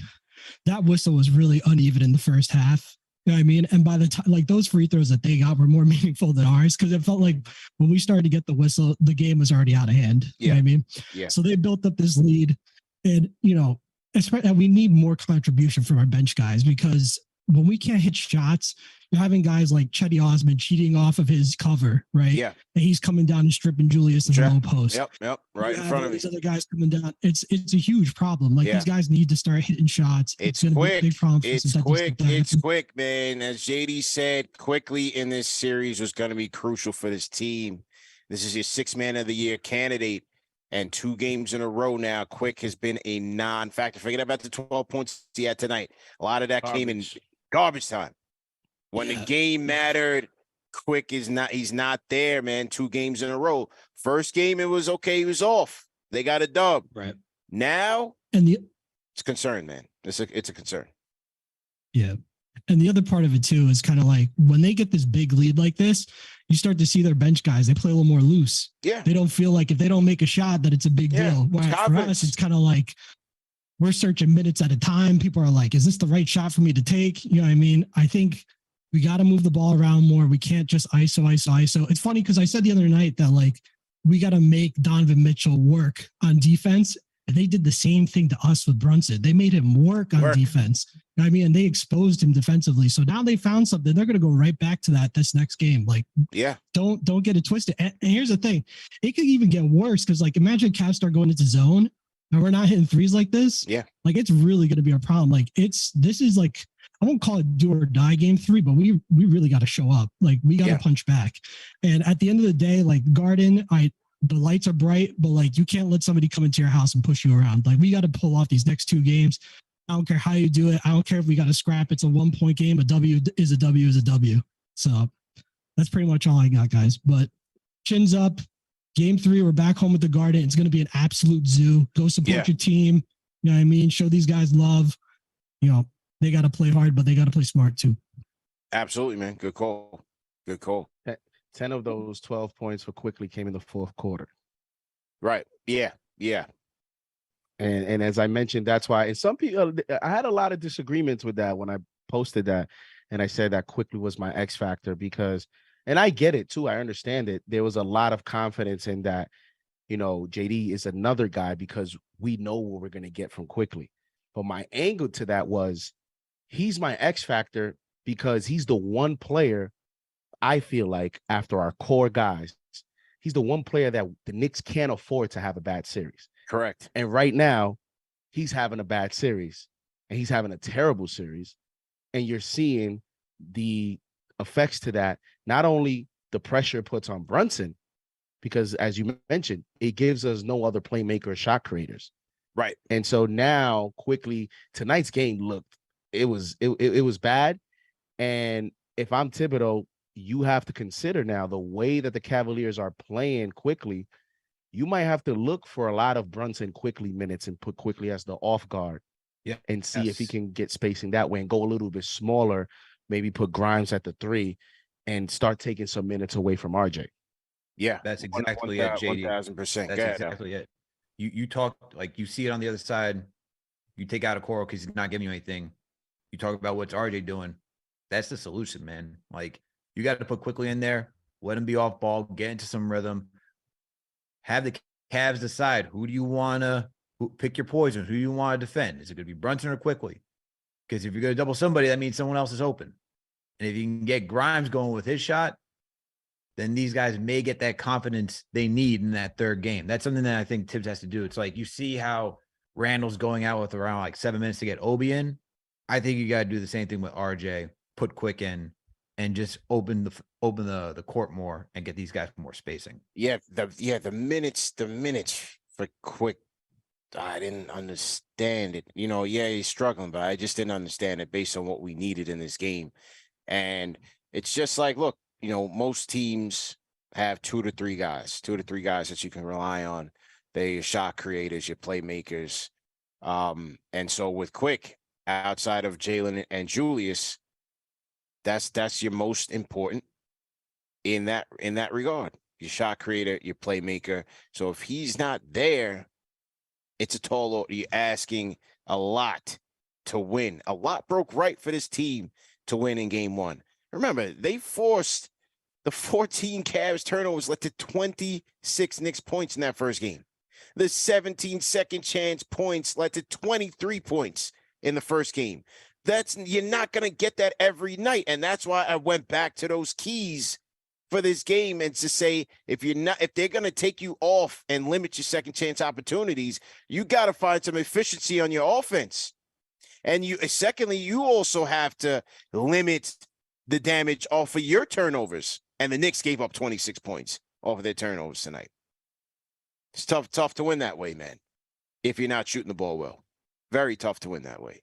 that whistle was really uneven in the first half. You know what I mean? And by the time, like those free throws that they got were more meaningful than ours because it felt like when we started to get the whistle, the game was already out of hand. You know what I mean? Yeah. So they built up this lead and, we need more contribution from our bench guys because when we can't hit shots, you're having guys like Chetty Osman cheating off of his cover, right? Yeah. And he's coming down and stripping Julius in the low post. Yep. Right in front of these other guys coming down. It's a huge problem. Like these guys need to start hitting shots. It's going to quick. be a big problem. It's quick. It's quick, man. As JD said, Quickley in this series was going to be crucial for this team. This is your 6th man of the year candidate. And 2 games in a row now, Quick has been a non-factor. Forget about the 12 points he had tonight. A lot of that came in garbage time. When the game mattered, Quick he's not there, man. 2 games in a row. First game, it was okay. He was off. They got a dub. Right. Now, it's a concern, man. It's a concern. Yeah. And the other part of it too is kind of like when they get this big lead like this, you start to see their bench guys, they play a little more loose. Yeah. They don't feel like if they don't make a shot that it's a big deal. Whereas for us, it's kind of like we're searching minutes at a time. People are like, is this the right shot for me to take? You know what I mean? I think we got to move the ball around more. We can't just ISO. It's funny because I said the other night that like we got to make Donovan Mitchell work on defense. And they did the same thing to us with Brunson. They made him work on defense. I mean, and they exposed him defensively. So now they found something. They're going to go right back to that this next game. Like, don't get it twisted. And here's the thing. It could even get worse because, like, imagine Cavs start going into zone and we're not hitting threes like this. Yeah. Like, it's really going to be a problem. Like, this is like, I won't call it do or die game 3, but we really got to show up. Like, we got to punch back. And at the end of the day, like, Garden, the lights are bright, but like you can't let somebody come into your house and push you around. Like we got to pull off these next 2 games. I don't care how you do it. I don't care if we got to scrap. It's a 1-point game. A W is a W is a W. So that's pretty much all I got, guys. But chins up. Game 3, we're back home at the Garden. It's going to be an absolute zoo. Go support your team. You know what I mean? Show these guys love. You know, they got to play hard, but they got to play smart too. Absolutely, man. Good call. Good call. 10 of those 12 points for Quickley came in the fourth quarter. Right. Yeah. And as I mentioned, that's why. And some people, I had a lot of disagreements with that when I posted that, and I said that Quickley was my X factor because, and I get it too. I understand it. There was a lot of confidence in that. You know, JD is another guy because we know what we're going to get from Quickley. But my angle to that was he's my X factor because he's the one player I feel like after our core guys, he's the one player that the Knicks can't afford to have a bad series. Correct. And right now, he's having a bad series and he's having a terrible series. And you're seeing the effects to that, not only the pressure it puts on Brunson, because as you mentioned, it gives us no other playmaker or shot creators. Right. And so now Quickley, tonight's game looked, it was bad. And if I'm Thibodeau, you have to consider now the way that the Cavaliers are playing Quickley, you might have to look for a lot of Brunson Quickley minutes and put Quickley as the off guard. Yeah. And see if he can get spacing that way and go a little bit smaller, maybe put Grimes at the 3 and start taking some minutes away from RJ. Yeah. That's exactly it, JD. 1,000%. That's exactly it. You talk like you see it on the other side. You take out a Corso because he's not giving you anything. You talk about what's RJ doing. That's the solution, man. Like you got to put Quickley in there, let him be off ball, get into some rhythm. Have the Cavs decide who do you want to pick your poison, who do you want to defend. Is it going to be Brunson or Quickley? Because if you're going to double somebody, that means someone else is open. And if you can get Grimes going with his shot, then these guys may get that confidence they need in that third game. That's something that I think Tibbs has to do. It's like you see how Randle's going out with around like 7 minutes to get Obi in. I think you got to do the same thing with RJ, put Quick in, and just open the court more and get these guys more spacing. Yeah, the minutes for Quick, I didn't understand it. You know, yeah, he's struggling, but I just didn't understand it based on what we needed in this game. And it's just like, look, you know, most teams have 2 to 3 guys that you can rely on. They're your shot creators, your playmakers. And so with Quick, outside of Jalen and Julius, that's your most important in that regard. Your shot creator, your playmaker. So if he's not there, it's a tall order. You're asking a lot to win. A lot broke right for this team to win in game 1. Remember, they forced the 14 Cavs turnovers led to 26 Knicks points in that first game. The 17 second chance points led to 23 points in the first game. You're not going to get that every night. And that's why I went back to those keys for this game and to say, if they're going to take you off and limit your second chance opportunities, you got to find some efficiency on your offense. And secondly, you also have to limit the damage off of your turnovers. And the Knicks gave up 26 points off of their turnovers tonight. It's tough to win that way, man. If you're not shooting the ball well, very tough to win that way.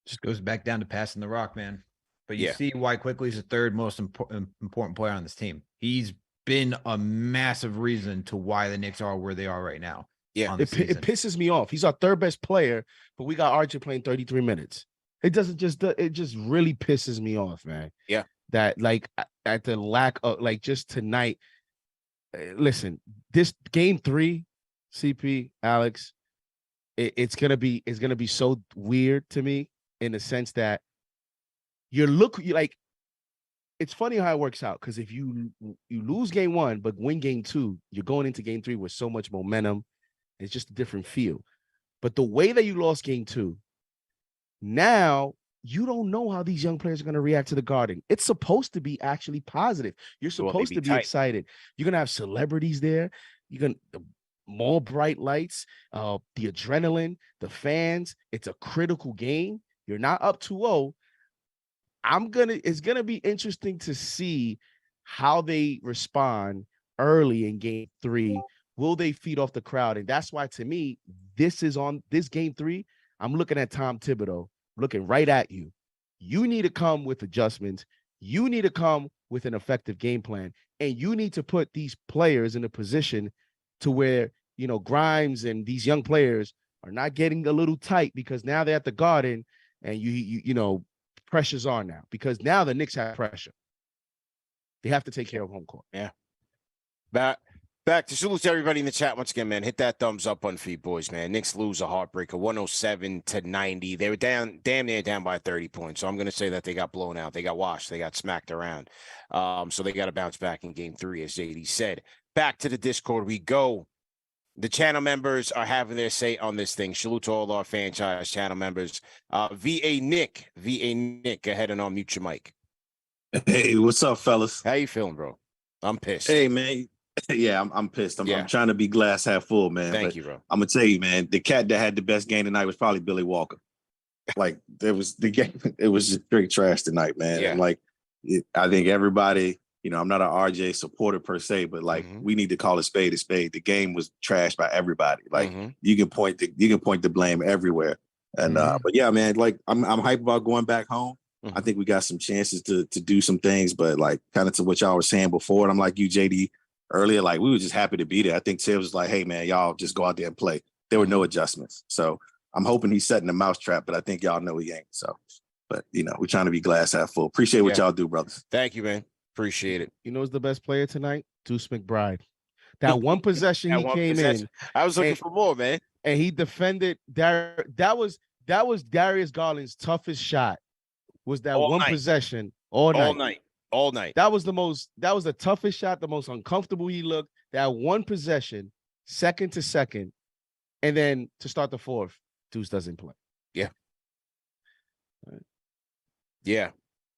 Just goes back down to passing the rock, man. But you see why Quickley is the third most important player on this team. He's been a massive reason to why the Knicks are where they are right now. Yeah, it pisses me off. He's our third best player, but we got RJ playing 33 minutes. It just really pisses me off, man. Yeah. That like at the lack of like just tonight. Listen, this game 3, CP, Alex, it's gonna be so weird to me in the sense that you like. It's funny how it works out because if you lose game 1 but win game 2, you're going into game 3 with so much momentum. It's just a different feel. But the way that you lost game 2, now you don't know how these young players are going to react to the Garden. It's supposed to be actually positive. You're supposed to be excited. You're going to have celebrities there. You're going to more bright lights, the adrenaline, the fans. It's a critical game. You're not up 2-0. It's going to be interesting to see how they respond early in game 3. Will they feed off the crowd? And that's why, to me, this game 3, I'm looking at Tom Thibodeau, looking right at you. You need to come with adjustments. You need to come with an effective game plan. And you need to put these players in a position to where, Grimes and these young players are not getting a little tight, because now they're at the Garden and pressure's on now, because now the Knicks have pressure. They have to take care of home court. Yeah. Back to salute to everybody in the chat once again, man. Hit that thumbs up button for you boys, man. Knicks lose a heartbreaker, 107-90. They were damn near down by 30 points. So I'm going to say that they got blown out. They got washed. They got smacked around. So they got to bounce back in game 3, as JD said. Back to the Discord we go. The channel members are having their say on this thing. Salute to all our franchise channel members. VA Nick, go ahead and unmute your mic. Hey, what's up, fellas? How you feeling, bro? I'm pissed. Hey, man. Yeah, I'm pissed. I'm trying to be glass half full, man. Thank you, bro. I'm gonna tell you, man, the cat that had the best game tonight was probably Billy Walker. Like, it was just straight trash tonight, man. Yeah. And I think everybody, I'm not an RJ supporter per se, but we need to call a spade a spade. The game was trashed by everybody. You can point the blame everywhere. And but yeah, man, I'm hyped about going back home. I think we got some chances to do some things, but kind of to what y'all were saying before, and I'm like you, JD, earlier, we were just happy to be there. I think Tibbs was like, hey, man, y'all just go out there and play. There were no adjustments. So I'm hoping he's setting a mousetrap, but I think y'all know he ain't. So, but, we're trying to be glass half full. Appreciate what y'all do, brothers. Thank you, man. Appreciate it. You know who's the best player tonight? Deuce McBride. That one possession he came in. I was looking for more, man. And he defended. That was Darius Garland's toughest shot. Was that all one night. Possession all night. All night. That was the toughest shot, the most uncomfortable he looked. That one possession, second to second, and then to start the fourth, Deuce doesn't play. Yeah. Yeah.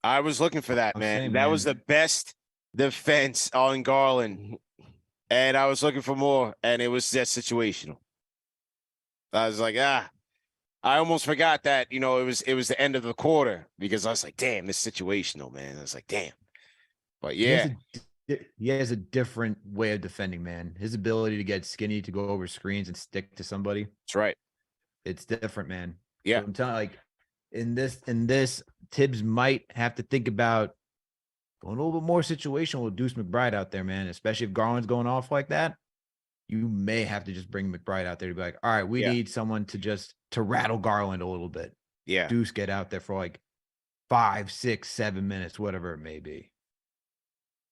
I was looking for that, man. That was the best defense on Garland. And I was looking for more, and it was just situational. I was like, I almost forgot that, it was the end of the quarter, because I was like, damn, this is situational, man. I was like, damn. But yeah. He has a different way of defending, man. His ability to get skinny, to go over screens and stick to somebody. That's right. It's different, man. Yeah. So I'm telling in this, Tibbs might have to think about going a little bit more situational with Deuce McBride out there, man, especially if Garland's going off like that. You may have to just bring McBride out there to be like, all right, we need someone to rattle Garland a little bit. Yeah. Deuce get out there for 5, 6, 7 minutes, whatever it may be.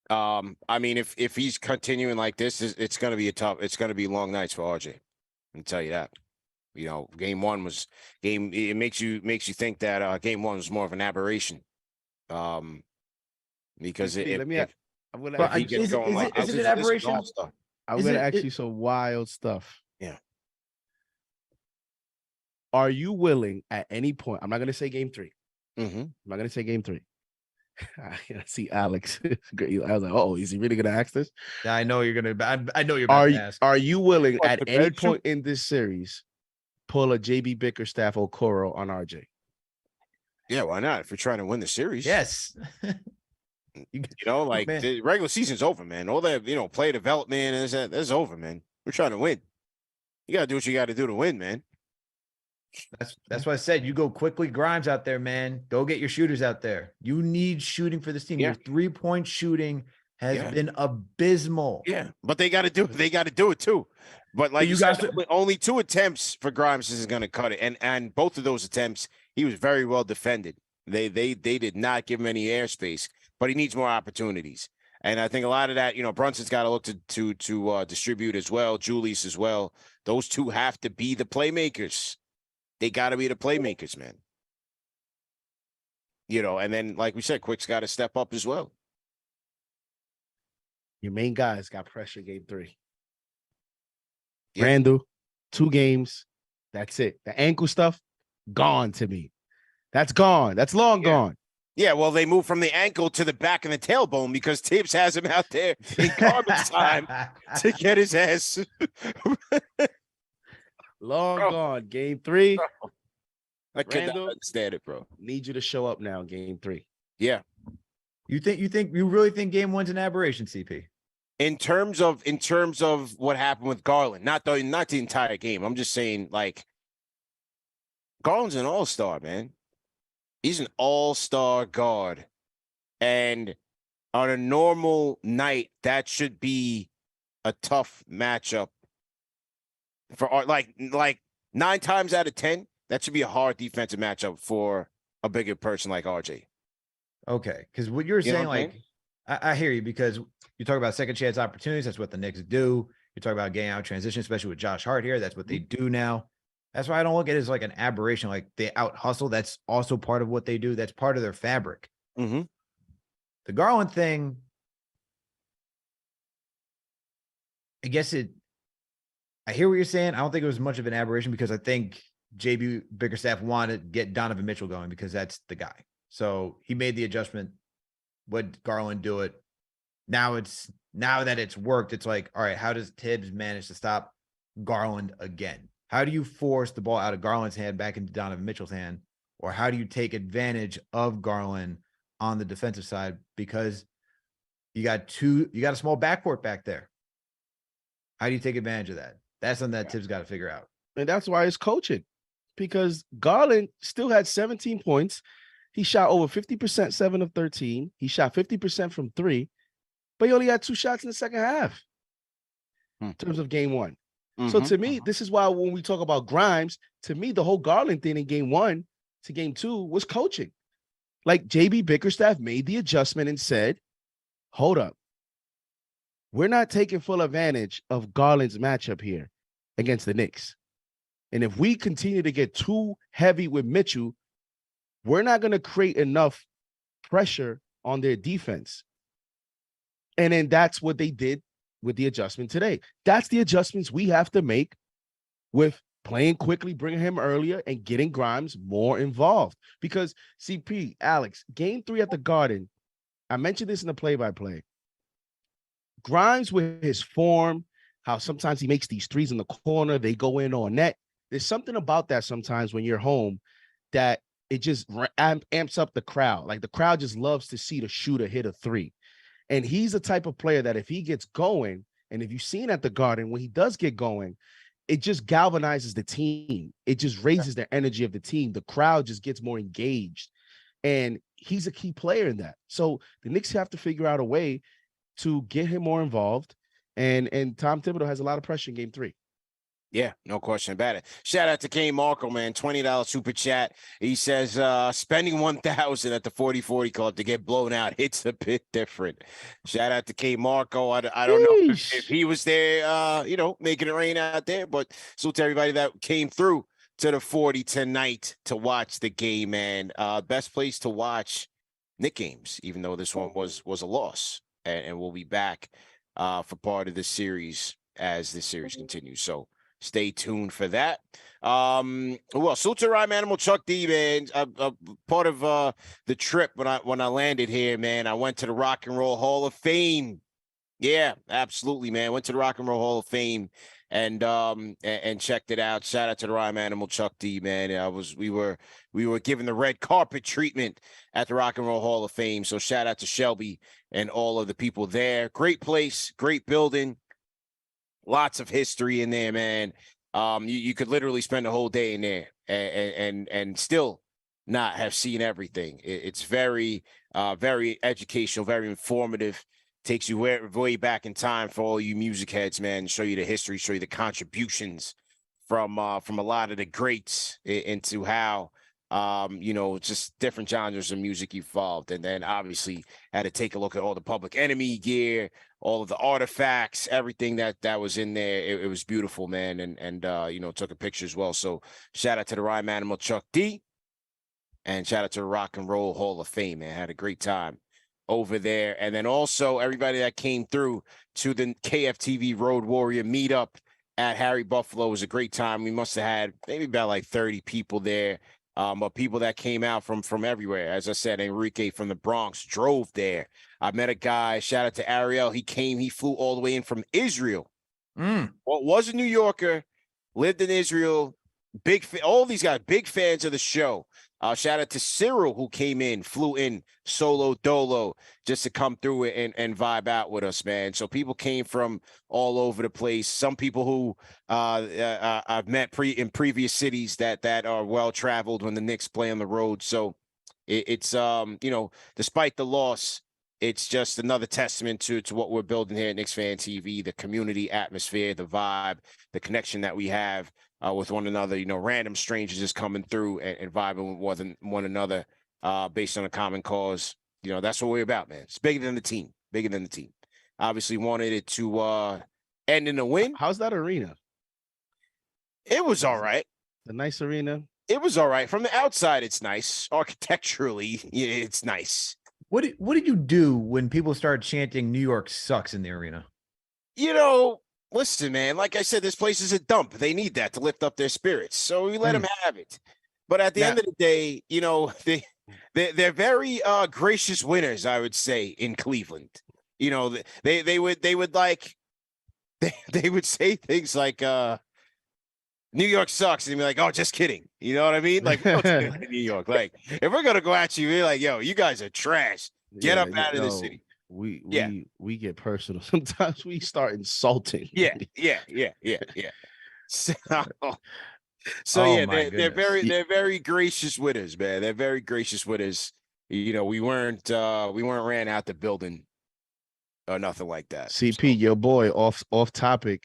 I mean, if he's continuing like this, it's going to be long nights for RJ. I can tell you that. Game 1 was it makes you think that game 1 was more of an aberration. Because is it an aberration? I'm going to ask you some wild stuff. Yeah. Are you willing at any point? I'm not going to say game 3. Mm-hmm. I'm not going to say game 3. I see Alex. I was like, oh, is he really going to ask this? I know you're going to. I know you're about to ask. Are you willing at any point in this series pull a JB Bickerstaff or Corso on RJ? Yeah, why not? If you're trying to win the series. Yes. The regular season's over, man. All that, play development that's over, man. We're trying to win. You got to do what you got to do to win, man. That's why I said you go Quickley, Grimes out there, man. Go get your shooters out there. You need shooting for this team. Yeah. Your 3-point shooting has been abysmal. Yeah, but they got to do it. They got to do it too. But you guys, only 2 attempts for Grimes is going to cut it, and both of those attempts, he was very well defended. They did not give him any airspace, but he needs more opportunities. And I think a lot of that, Brunson's got to look to distribute as well. Julius as well. Those two have to be the playmakers. They got to be the playmakers, man. And then, like we said, Quick's got to step up as well. Your main guys got pressure game 3. Yeah. Randle, 2 games. That's it. The ankle stuff, gone to me. That's gone. That's long gone. Yeah, well, they moved from the ankle to the back and the tailbone because Tibbs has him out there in garbage time to get his ass. Long gone. Game 3. I couldn't understand it, bro. Need you to show up now, game 3. Yeah. You really think game 1's an aberration, CP? In terms of what happened with Garland, not the entire game. I'm just saying, Garland's an all-star, man. He's an all-star guard. And on a normal night, that should be a tough matchup for like 9 times out of 10. That should be a hard defensive matchup for a bigger person like RJ. Okay, because what you're saying, like, I hear you, because you talk about second chance opportunities. That's what the Knicks do. You talk about getting out transition, especially with Josh Hart here. That's what they do now. That's why I don't look at it as like an aberration. Like, they out hustle. That's also part of what they do. That's part of their fabric. Mm-hmm. The Garland thing, I guess I hear what you're saying. I don't think it was much of an aberration, because I think JB Bickerstaff wanted to get Donovan Mitchell going because that's the guy. So he made the adjustment. Would Garland do it? Now that it's worked, it's like, all right, how does Tibbs manage to stop Garland again? How do you force the ball out of Garland's hand back into Donovan Mitchell's hand? Or how do you take advantage of Garland on the defensive side? Because you got a small backcourt back there. How do you take advantage of that? That's something that Tibbs got to figure out. And that's why it's coaching, because Garland still had 17 points. He shot over 50%, 7 of 13. He shot 50% from 3, but he only had 2 shots in the second half in terms of game 1. So to me, this is why when we talk about Grimes, to me, the whole Garland thing in game 1 to game 2 was coaching. Like, JB Bickerstaff made the adjustment and said, hold up. We're not taking full advantage of Garland's matchup here against the Knicks. And if we continue to get too heavy with Mitchell, we're not going to create enough pressure on their defense. And then that's what they did with the adjustment today. That's the adjustments we have to make with playing Quickley, bringing him earlier, and getting Grimes more involved. Because, CP, Alex, game 3 at the Garden, I mentioned this in the play-by-play. Grimes, with his form, how sometimes he makes these threes in the corner, they go in on net. There's something about that sometimes when you're home that it just amps up the crowd. Like, the crowd just loves to see the shooter hit a 3. And he's the type of player that if he gets going, and if you've seen at the Garden, when he does get going, it just galvanizes the team. It just raises the energy of the team. The crowd just gets more engaged. And he's a key player in that. So the Knicks have to figure out a way to get him more involved. And Tom Thibodeau has a lot of pressure in game 3. Yeah, no question about it. Shout out to K Marco, man. $20 super chat. He says, spending $1,000 at the 40-40 club to get blown out hits a bit different. Shout out to K Marco. I don't know if he was there, making it rain out there, but salute to everybody that came through to the 40 tonight to watch the game, man. Best place to watch Knick games, even though this one was a loss. And we'll be back for part of this series as this series continues. So stay tuned for that. Well, salute to Rhyme Animal Chuck D, man. Part of the trip when I landed here, man, I went to the Rock and Roll Hall of Fame. Yeah, absolutely, man. Went to the Rock and Roll Hall of Fame and checked it out. Shout out to the Rhyme Animal Chuck D, man. We were given the red carpet treatment at the Rock and Roll Hall of Fame. So shout out to Shelby and all of the people there. Great place, great building. Lots of history in there, man. You could literally spend a whole day in there and still not have seen everything. It's very, very educational, very informative. Takes you way back in time for all you music heads, man. Show you the history, show you the contributions from a lot of the greats into how just different genres of music evolved. And then obviously had to take a look at all the Public Enemy gear, all of the artifacts, everything that was in there. It was beautiful, man. And took a picture as well. So shout out to the Rhyme Animal Chuck D and shout out to the Rock and Roll Hall of Fame, man. Had a great time over there. And then also everybody that came through to the KFTV Road Warrior meetup at Harry Buffalo. It was a great time. We must have had maybe about like 30 people there. But people that came out from everywhere. As I said, Enrique from the Bronx drove there. I met a guy, shout out to Ariel. He flew all the way in from Israel. Well, was a New Yorker, lived in Israel. All these guys, big fans of the show. Shout out to Cyril, who flew in solo dolo just to come through and vibe out with us, man. So people came from all over the place. Some people who I've met in previous cities that are well traveled when the Knicks play on the road. So it's despite the loss, it's just another testament to what we're building here at Knicks Fan TV, the community atmosphere, the vibe, the connection that we have with one another. You know, random strangers just coming through and vibing with one another based on a common cause. You know, that's what we're about, man. It's bigger than the team. Bigger than the team. Obviously wanted it to end in a win. How's that arena? It was all right. The nice arena. It was all right. From the outside, it's nice. Architecturally, it's nice. What did you do when people started chanting New York sucks in the arena? You know, listen, man, like I said, this place is a dump. They need that to lift up their spirits. So we let them have it. But at the end of the day, you know, they're very gracious winners, I would say, in Cleveland. You know, they would like they would say things like New York sucks, and be like, oh, just kidding. You know what I mean? Like, we don't do that in New York. Like, if we're gonna go at you, we're like, yo, you guys are trash. Get up out of the city. We get personal. Sometimes we start insulting. Yeah. So they're very gracious with us, man. They're very gracious with us. You know, we weren't ran out the building or nothing like that. CP, your boy, off topic,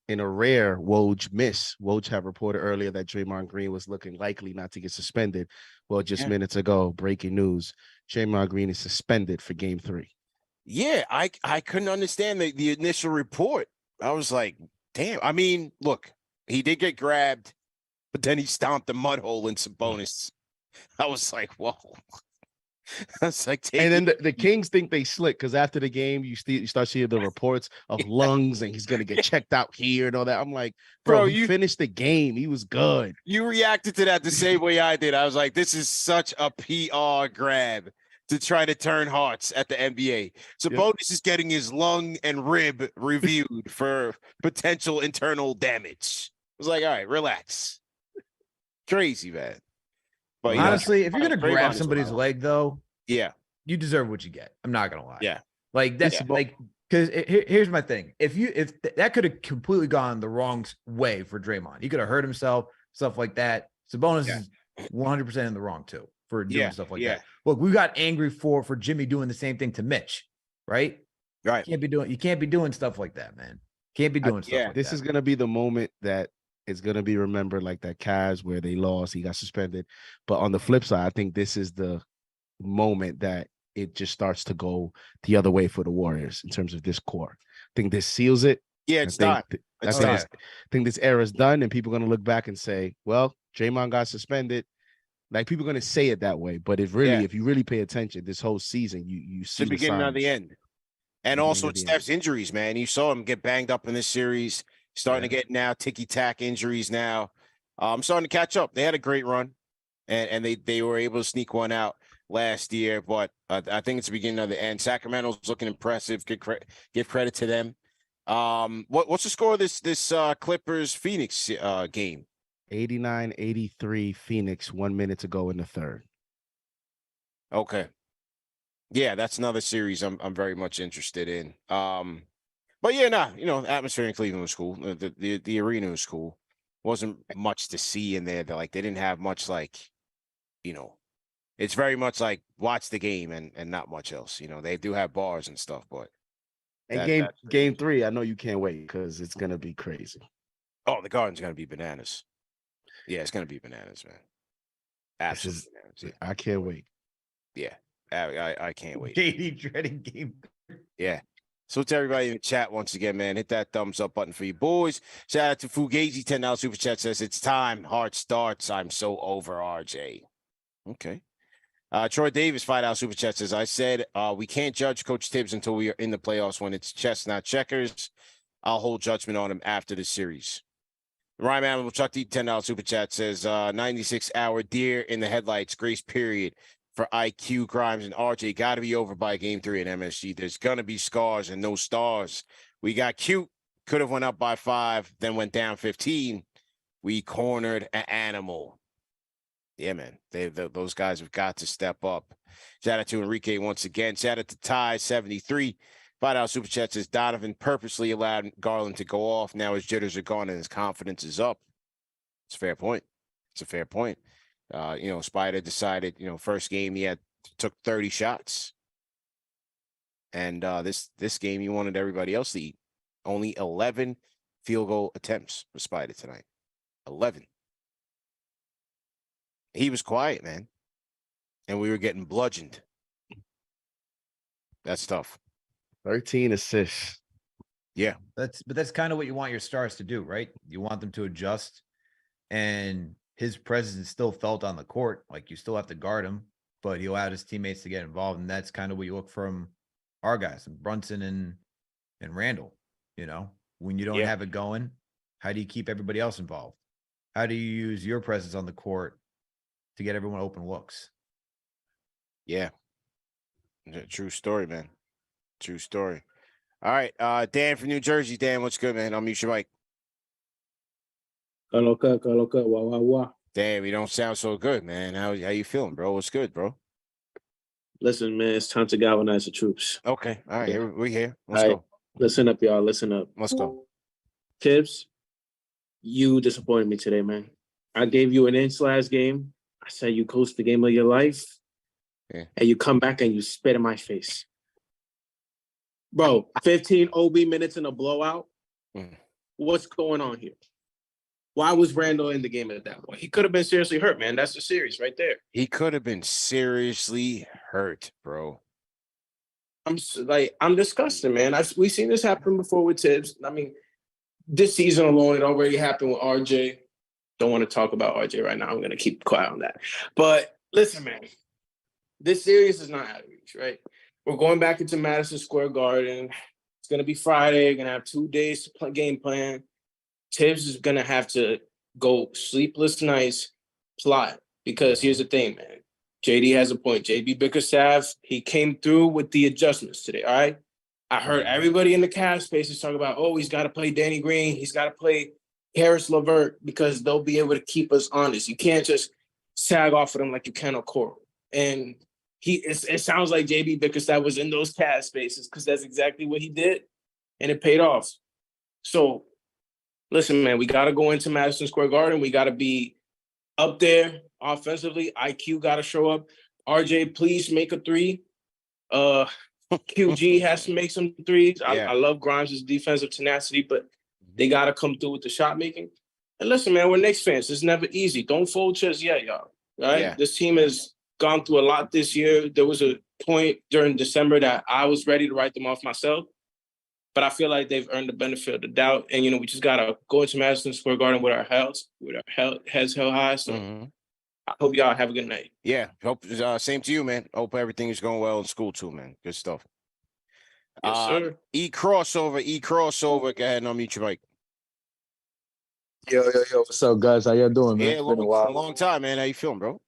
in a rare Woj miss. Woj have reported earlier that Draymond Green was looking likely not to get suspended. Well, just minutes ago, breaking news: Draymond Green is suspended for Game 3. Yeah, I couldn't understand the initial report. I was like, damn. I mean, look, he did get grabbed, but then he stomped the mud hole in Sabonis. I was like, whoa. I was like, and then the Kings think they slick because after the game, you start seeing the reports of lungs and he's gonna get checked out here and all that. I'm like, bro, you finished the game. He was good. You reacted to that the same way I did. I was like, this is such a PR grab to try to turn hearts at the NBA. Sabonis is getting his lung and rib reviewed for potential internal damage. I was like, all right, relax. Crazy, man. But honestly, if you're gonna grab somebody's leg, though, you deserve what you get. I'm not gonna lie. Yeah, like that's like because here's my thing. If that could have completely gone the wrong way for Draymond, he could have hurt himself, stuff like that. Sabonis is 100% in the wrong too for doing stuff like that. Look, we got angry for Jimmy doing the same thing to Mitch, right? Right. You can't be doing stuff like that, man. Can't be doing stuff like that. This is gonna be the moment that it's going to be remembered, like that Cavs where they lost, he got suspended. But on the flip side, I think this is the moment that it just starts to go the other way for the Warriors in terms of this core. I think this seals it. Yeah, it's done. I think this era is done, and people are going to look back and say, well, Draymond got suspended. Like, people are going to say it that way. But if you really pay attention, this whole season, you see the beginning of the end. And also Steph's injuries, man. You saw him get banged up in this series. Starting to get now ticky-tack injuries now. I'm starting to catch up. They had a great run, and they were able to sneak one out last year. But I think it's the beginning of the end. Sacramento's looking impressive. Give credit to them. What's the score of this Clippers-Phoenix game? 89-83 Phoenix, 1 minute to go in the third. Okay. Yeah, that's another series I'm very much interested in. But atmosphere in Cleveland was cool. The arena was cool. Wasn't much to see in there. They didn't have much it's very much like watch the game and not much else. You know, they do have bars and stuff, but game 3, I know you can't wait because it's gonna be crazy. Oh, the Garden's gonna be bananas. Yeah, it's gonna be bananas, man. Absolutely bananas. Yeah. I can't wait. Yeah, I can't wait. JD dreading game. Yeah. So to everybody in the chat, once again, man, hit that thumbs up button for you boys. Shout out to Fugazi, $10 super chat says, it's time. Hart starts. I'm so over RJ. Okay. Troy Davis, $5 super chat says, I said we can't judge Coach Tibbs until we are in the playoffs when it's chess, not checkers. I'll hold judgment on him after the series. Ryan Animal Chuck D, $10 super chat says, 96-hour deer in the headlights, grace period. For IQ, Grimes, and RJ, got to be over by game 3 at MSG. There's going to be scars and no stars. We got cute. Could have went up by 5, then went down 15. We cornered an animal. Yeah, man. Those guys have got to step up. Shout out to Enrique once again. Shout out to Ty, 73. $5 super chat says, Donovan purposely allowed Garland to go off. Now his jitters are gone and his confidence is up. It's a fair point. It's a fair point. Spider decided, first game he took 30 shots. And this game, you wanted everybody else to eat. Only 11 field goal attempts for Spider tonight. 11. He was quiet, man. And we were getting bludgeoned. That's tough. 13 assists. Yeah. That's kind of what you want your stars to do, right? You want them to adjust, and his presence is still felt on the court. Like, you still have to guard him, but he'll allow his teammates to get involved. And that's kind of what you look from our guys, Brunson and Randle. You know, when you don't have it going, how do you keep everybody else involved? How do you use your presence on the court to get everyone open looks? Yeah. True story, man. True story. All right. Dan from New Jersey. Dan, what's good, man? I'll mute your mic. Coloca, wah, wah, wah. Damn, you don't sound so good, man. How you feeling, bro? What's good, bro? Listen, man, it's time to galvanize the troops. Okay. All right. Yeah. We're here. Let's All right. go. Listen up, y'all. Listen up. Let's go. Tibbs, you disappointed me today, man. I gave you an inch last game. I said you coached the game of your life. Yeah. And you come back and you spit in my face. Bro, 15 OB minutes in a blowout. What's going on here? Why was Randle in the game at that point? He could have been seriously hurt, man. That's the series right there. He could have been seriously hurt, bro. I'm disgusted, man. We've seen this happen before with Tibbs. I mean, this season alone, it already happened with RJ. Don't want to talk about RJ right now. I'm going to keep quiet on that. But listen, man, this series is not out of reach, right? We're going back into Madison Square Garden. It's going to be Friday. We're going to have 2 days to play game plan. Tibbs is going to have to go sleepless nights plot, because here's the thing, man. JD has a point. JB Bickerstaff, he came through with the adjustments today, all right? I heard everybody in the Cavs spaces talk about, oh, he's got to play Danny Green. He's got to play Harris LeVert, because they'll be able to keep us honest. You can't just sag off of them like you can on Corso. And it sounds like JB Bickerstaff was in those Cavs spaces, because that's exactly what he did, and it paid off. So, listen, man, we got to go into Madison Square Garden. We got to be up there offensively. IQ got to show up. RJ, please make a three. QG has to make some threes. I love Grimes' defensive tenacity, but they got to come through with the shot making. And listen, man, we're Knicks fans. It's never easy. Don't fold just yet, y'all. Right? Yeah. This team has gone through a lot this year. There was a point during December that I was ready to write them off myself, but I feel like they've earned the benefit of the doubt. And, we just got to go into Madison Square Garden with our heads held high. So I hope y'all have a good night. Yeah. Hope same to you, man. Hope everything is going well in school too, man. Good stuff. Yes, sir. E-crossover. Go ahead and unmute your mic. Yo, what's up, guys? How y'all doing, man? Yeah, a long time, man. How you feeling, bro?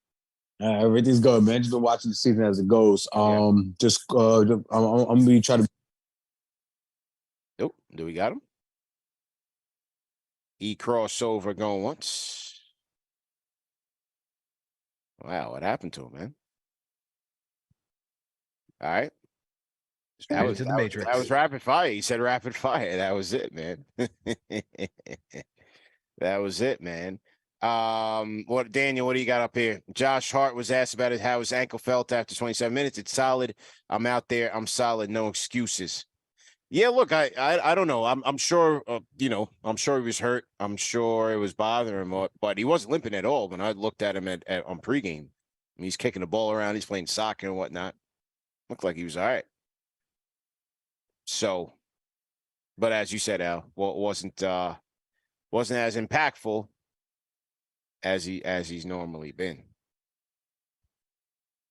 Everything's good, man. Just been watching the season as it goes. I'm gonna be trying to. Nope. Do we got him? E-crossover going once. Wow, what happened to him, man? All right. That was rapid fire. He said rapid fire. That was it, man. That was it, man. Daniel, what do you got up here? Josh Hart was asked about how his ankle felt after 27 minutes. It's solid. I'm out there. I'm solid. No excuses. Yeah, look, I don't know. I'm sure, I'm sure he was hurt. I'm sure it was bothering him, but he wasn't limping at all when I looked at him on pregame. I mean, he's kicking the ball around. He's playing soccer and whatnot. Looked like he was all right. So, but as you said, Al, wasn't as impactful as he's normally been.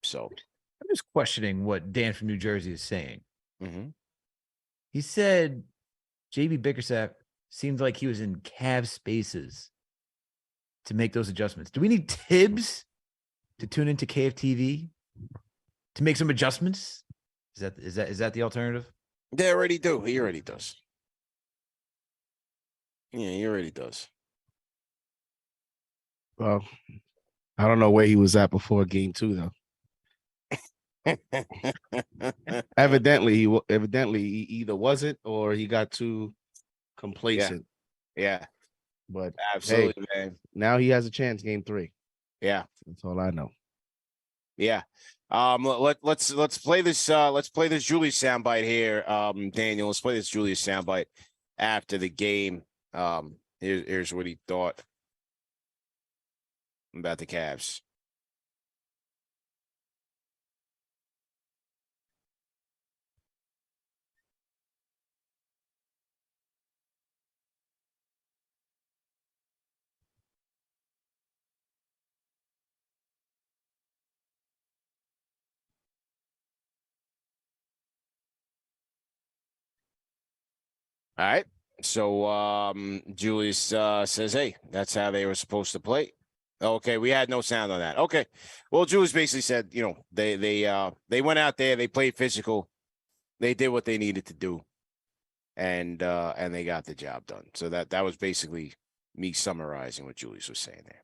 So I'm just questioning what Dan from New Jersey is saying. Mm-hmm. He said JB Bickerstaff seemed like he was in Cavs spaces to make those adjustments. Do we need Tibbs to tune into KFTV to make some adjustments? Is that the alternative? They already do. He already does. Yeah, he already does. Well, I don't know where he was at before game 2, though. Evidently, he either wasn't or he got too complacent. Yeah. But absolutely, man. Now he has a chance game 3. Yeah. That's all I know. Yeah. Let's play this Julius soundbite here. Daniel, let's play this Julius soundbite after the game. Here's what he thought about the Cavs. All right. So Julius says, hey, that's how they were supposed to play. Okay, we had no sound on that. Okay. Well, Julius basically said, they went out there, they played physical, they did what they needed to do, and they got the job done. So that was basically me summarizing what Julius was saying there.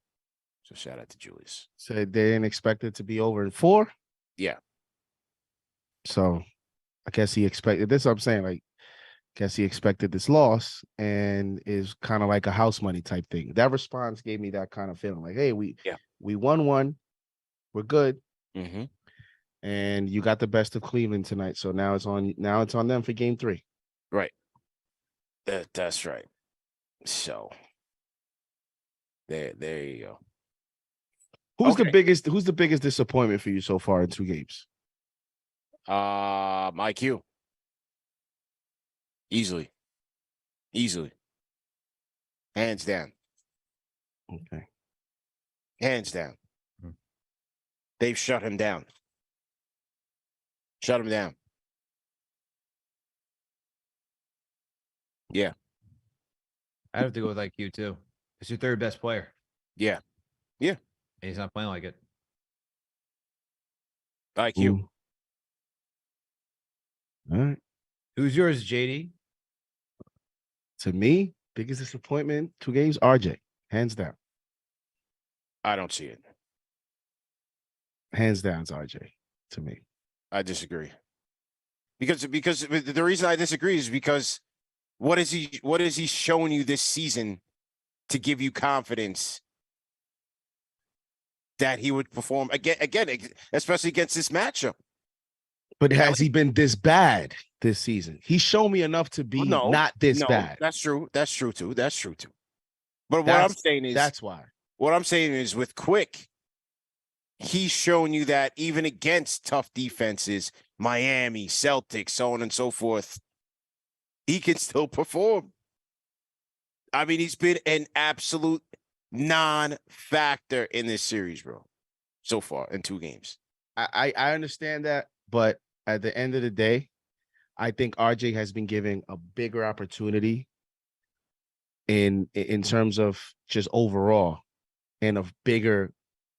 So shout out to Julius. So they didn't expect it to be over in 4? Yeah. So I guess he expected this. I'm saying, like, guess he expected this loss and is kind of like a house money type thing. That response gave me that kind of feeling like, hey, we won one. We're good. Mm-hmm. And you got the best of Cleveland tonight. So now it's on them for game 3. Right. That's right. So there you go. Who's the biggest disappointment for you so far in 2 games? IQ. Easily. Hands down. Okay. Hands down. They've shut him down. Shut him down. Yeah. I have to go with IQ too. It's your third best player. Yeah. Yeah. And he's not playing like it. IQ. Ooh. All right. Who's yours, JD? To me, biggest disappointment, 2 games, RJ. Hands down. I don't see it. Hands down, it's RJ to me. I disagree. Because the reason I disagree is because what has he shown you this season to give you confidence that he would perform again, especially against this matchup? But has he been this bad this season? He's shown me enough to be not this bad. That's true. That's true too. But what I'm saying is that's why. What I'm saying is with Quick, he's shown you that even against tough defenses, Miami, Celtics, so on and so forth, he can still perform. I mean, he's been an absolute non-factor in this series, bro, so far in 2 games. I understand that, but at the end of the day, I think RJ has been given a bigger opportunity in terms of just overall and a bigger,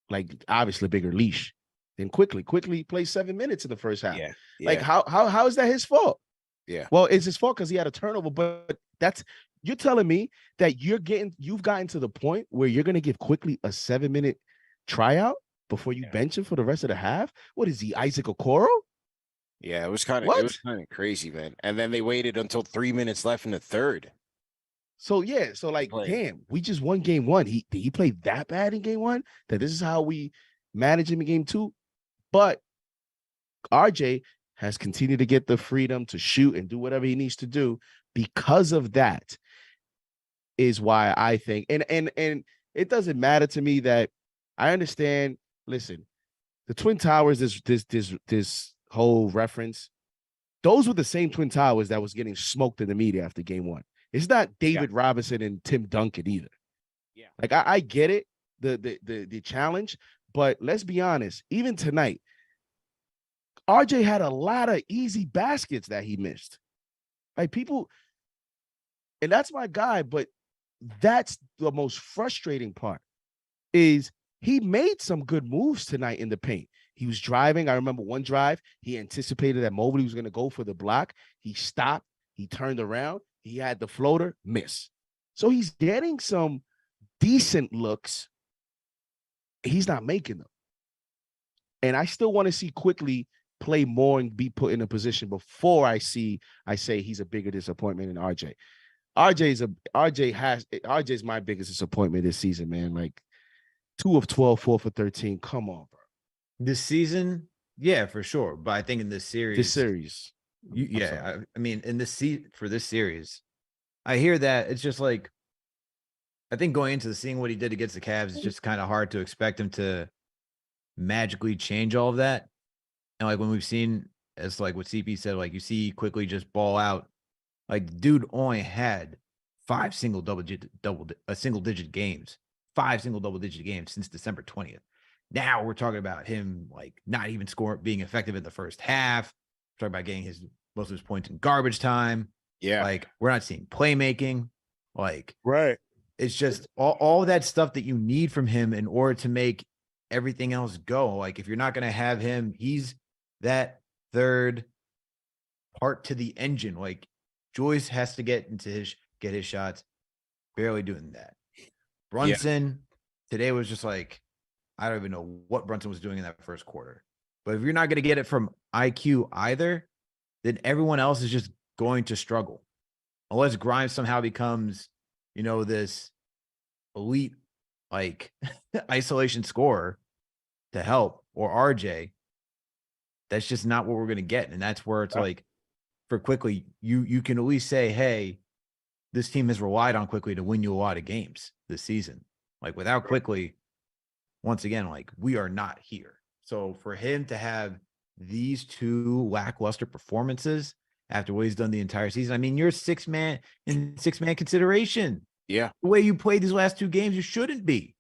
like obviously bigger leash than Quickley. Quickley played 7 minutes in the first half. Yeah. Like how is that his fault? Yeah. Well, it's his fault because he had a turnover, but you're telling me that you've gotten to the point where you're gonna give Quickley a 7-minute tryout before you bench him for the rest of the half? What is he, Isaac Okoro? Yeah, it was kind of crazy, man. And then they waited until 3 minutes left in the third. So damn, we just won game 1. He played that bad in game 1 that this is how we manage him in game 2. But RJ has continued to get the freedom to shoot and do whatever he needs to do. Because of that is why I think, and it doesn't matter to me that I understand. Listen, the Twin Towers, this whole reference, those were the same Twin Towers that was getting smoked in the media after game 1. It's not David Robinson and Tim Duncan either. Yeah. Like I get it, the challenge, but let's be honest, even tonight, RJ had a lot of easy baskets that he missed. Like people, and that's my guy, but that's the most frustrating part is he made some good moves tonight in the paint. He was driving. I remember one drive, he anticipated that Mobley was going to go for the block. He stopped. He turned around. He had the floater, miss. So he's getting some decent looks. He's not making them. And I still want to see Quickley play more and be put in a position before I say he's a bigger disappointment than RJ. RJ's my biggest disappointment this season, man. Like 2 of 12, 4 for 13. Come on, bro. This season, yeah, for sure. But I think in this series, I mean, in this for this series, I hear that it's just like, I think going into seeing what he did against the Cavs, it's just kind of hard to expect him to magically change all of that. And like when we've seen, as like what CP said, like you see Quickley just ball out. Like dude only had 5 single digit games, 5 single double digit games since December 20th. Now we're talking about him like not even being effective in the first half. We're talking about getting most of his points in garbage time. Yeah. Like we're not seeing playmaking. Like, right. It's just all that stuff that you need from him in order to make everything else go. Like if you're not going to have him, he's that third part to the engine. Like Joyce has to get his shots, barely doing that. Brunson today was just like, I don't even know what Brunson was doing in that first quarter. But if you're not going to get it from IQ either, then everyone else is just going to struggle. Unless Grimes somehow becomes, this elite like isolation scorer to help, or RJ, that's just not what we're going to get. And that's where it's like, for Quickley, you can at least say, hey, this team has relied on Quickley to win you a lot of games this season. Like without Quickley, once again, like we are not here. So for him to have these 2 lackluster performances after what he's done the entire season, I mean, you're six-man consideration. Yeah. The way you played these last 2 games, you shouldn't be.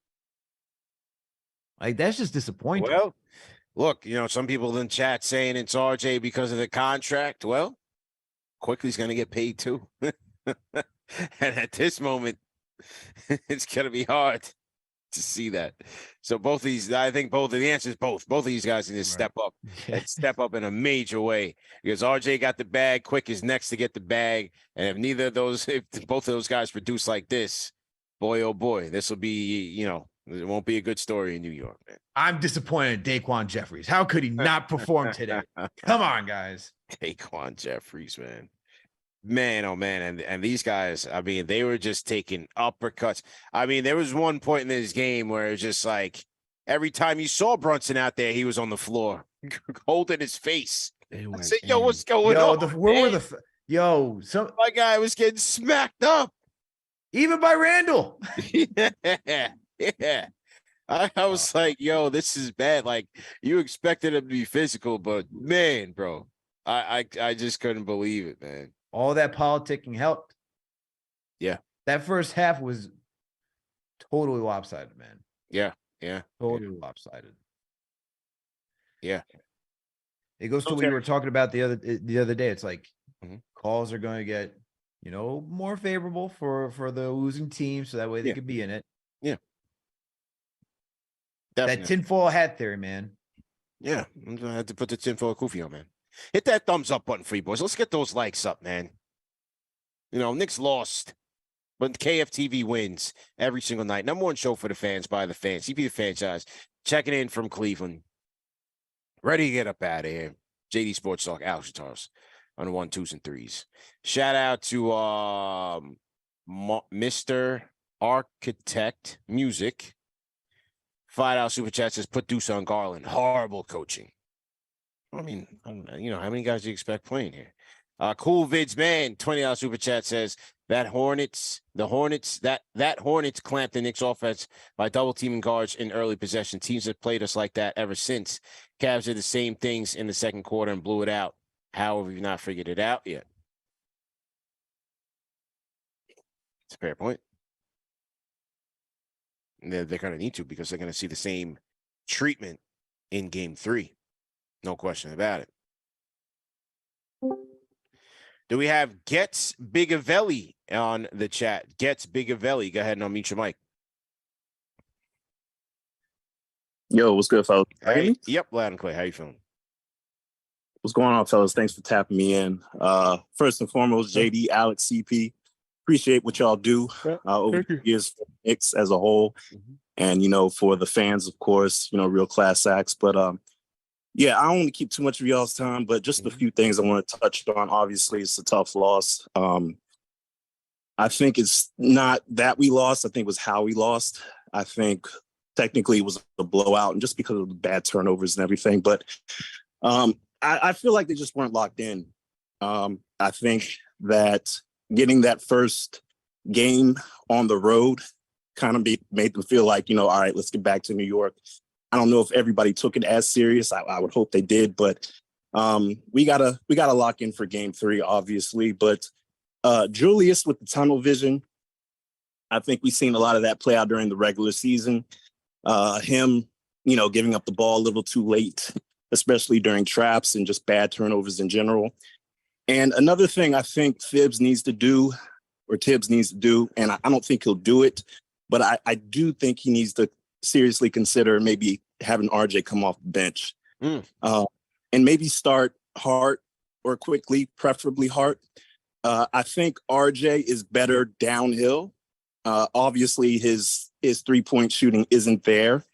Like, that's just disappointing. Well, look, some people in chat saying it's RJ because of the contract. Well, Quickley's going to get paid too. And at this moment, it's going to be hard to see that. So I think both of the answers, both of these guys need to step up and step up in a major way, because RJ got the bag. Quick is next to get the bag. And if both of those guys produce like this, boy, oh boy, this will be, it won't be a good story in New York, man. I'm disappointed in Daquan Jeffries. How could he not perform today? Come on, guys. Daquan Jeffries, man. Man, oh man, and these guys, I mean, they were just taking uppercuts. I mean, there was one point in this game where it was just like every time you saw Brunson out there, he was on the floor holding his face. I said, yo, what's going on? My guy was getting smacked up. Even by Randle. Yeah. I was like, yo, this is bad. Like, you expected him to be physical, but man, bro, I just couldn't believe it, man. All that politicking helped. Yeah. That first half was totally lopsided, man. Yeah. Totally lopsided. Yeah. It goes to what you were talking about the other day. It's like calls are going to get, more favorable for the losing team, so that way they could be in it. Yeah. Definitely. That tinfoil hat theory, man. Yeah. I'm going to have to put the tinfoil kufi on, man. Hit that thumbs up button for you boys. Let's get those likes up, man. Knicks lost, but KFTV wins every single night. Number 1 show for the fans, by the fans. CP the franchise, checking in from Cleveland. Ready to get up out of here. JD Sports Talk, Alex Guitars on the 1, 2s, and 3s. Shout out to Mr. Architect Music. $5 super chat says, put Deuce on Garland. Horrible coaching. I mean, how many guys do you expect playing here? Cool Vids, man, $20 super chat says that Hornets clamped the Knicks offense by double teaming guards in early possession. Teams have played us like that ever since. Cavs did the same things in the second quarter and blew it out. How have you not figured it out yet? It's a fair point. They're going to need to, because they're going to see the same treatment in game 3. No question about it. Do we have Gets Biggavelli on the chat? Gets Biggavelli. Go ahead and unmute your mic. Yo, what's good, fellas? Hey, yep, loud and clear. How you feeling? What's going on, fellas? Thanks for tapping me in. First and foremost, JD, Alex, CP, appreciate what y'all do over the years for Knicks as a whole. And, for the fans, of course, real class acts. But, yeah, I don't want to keep too much of y'all's time, but just a few things I want to touch on. Obviously, it's a tough loss. I think it's not that we lost. I think it was how we lost. I think technically it was a blowout, and just because of the bad turnovers and everything. But I feel like they just weren't locked in. I think that getting that first game on the road kind of made them feel like, all right, let's get back to New York. I don't know if everybody took it as serious. I would hope they did, but we gotta lock in for game 3, obviously. But Julius with the tunnel vision, I think we've seen a lot of that play out during the regular season. Him, giving up the ball a little too late, especially during traps and just bad turnovers in general. And another thing I think Tibbs needs to do, and I don't think he'll do it, but I do think he needs to seriously consider maybe having RJ come off the bench and maybe start Hart or Quickley, preferably Hart. I think RJ is better downhill. Obviously, his 3-point shooting isn't there.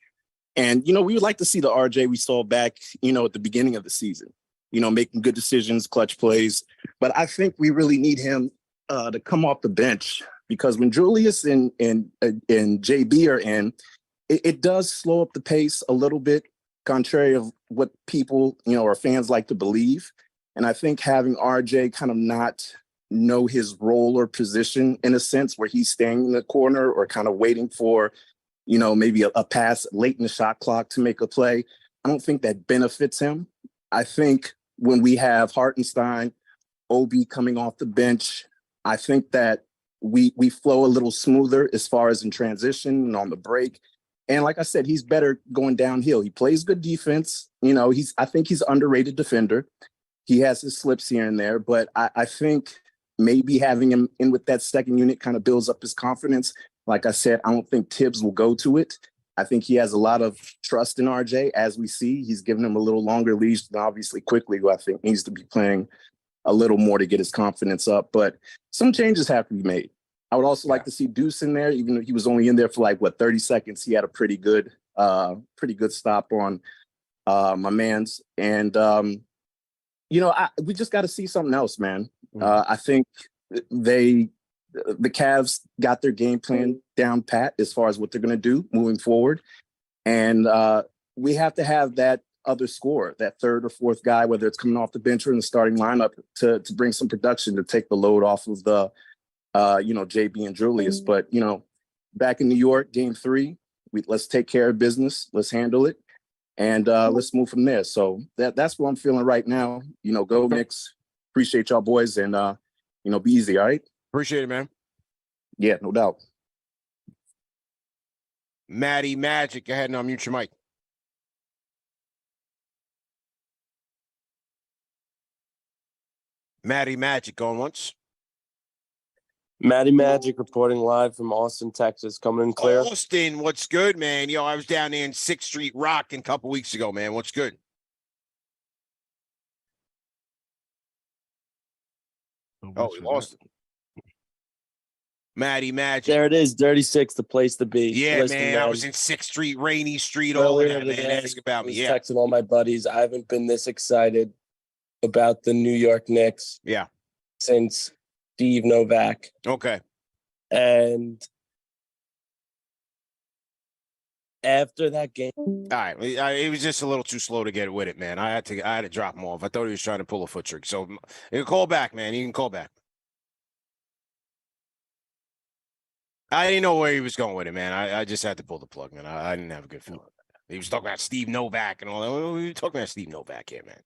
And, we would like to see the RJ we saw back, at the beginning of the season, making good decisions, clutch plays. But I think we really need him to come off the bench, because when Julius and JB are in, it does slow up the pace a little bit, contrary of what people, or fans like to believe. And I think having RJ kind of not know his role or position, in a sense, where he's staying in the corner or kind of waiting for, maybe a pass late in the shot clock to make a play, I don't think that benefits him. I think when we have Hartenstein, Obi coming off the bench, I think that we flow a little smoother as far as in transition and on the break. And like I said, he's better going downhill. He plays good defense. I think he's an underrated defender. He has his slips here and there, but I think maybe having him in with that second unit kind of builds up his confidence. Like I said, I don't think Tibbs will go to it. I think he has a lot of trust in RJ, as we see. He's given him a little longer leash than obviously Quickley, who I think needs to be playing a little more to get his confidence up. But some changes have to be made. I would also like to see Deuce in there, even though he was only in there for 30 seconds. He had a pretty good stop on my man's. And, we just got to see something else, man. I think the Cavs got their game plan down pat as far as what they're going to do moving forward. And we have to have that other scorer, that third or fourth guy, whether it's coming off the bench or in the starting lineup, to bring some production, to take the load off of the, JB and Julius. But, back in New York, game 3, let's take care of business. Let's handle it. And let's move from there. So that's what I'm feeling right now. Go Knicks. Appreciate y'all boys, and, be easy. All right. Appreciate it, man. Yeah, no doubt. Maddie Magic, go ahead and unmute your mic. Maddie Magic, going once. Maddie Magic reporting live from Austin, Texas, coming in clear. Austin, what's good, man? I was down there in 6th Street rocking a couple weeks ago, man. What's good? Oh, we lost it. Maddie Magic. There it is, 36, the place to be. Yeah, Listen, man, I was in 6th Street, Rainy Street, all of that, man. Ask about me, yeah. Texting all my buddies. I haven't been this excited about the New York Knicks since Steve Novak. Okay. And after that game, all right, it was just a little too slow to get with it, man. I had to drop him off. I thought he was trying to pull a foot trick. So you can call back, man. You can call back. I didn't know where he was going with it, man. I just had to pull the plug, man. I didn't have a good feeling. He was talking about Steve Novak and all that. We were talking about Steve Novak here, man.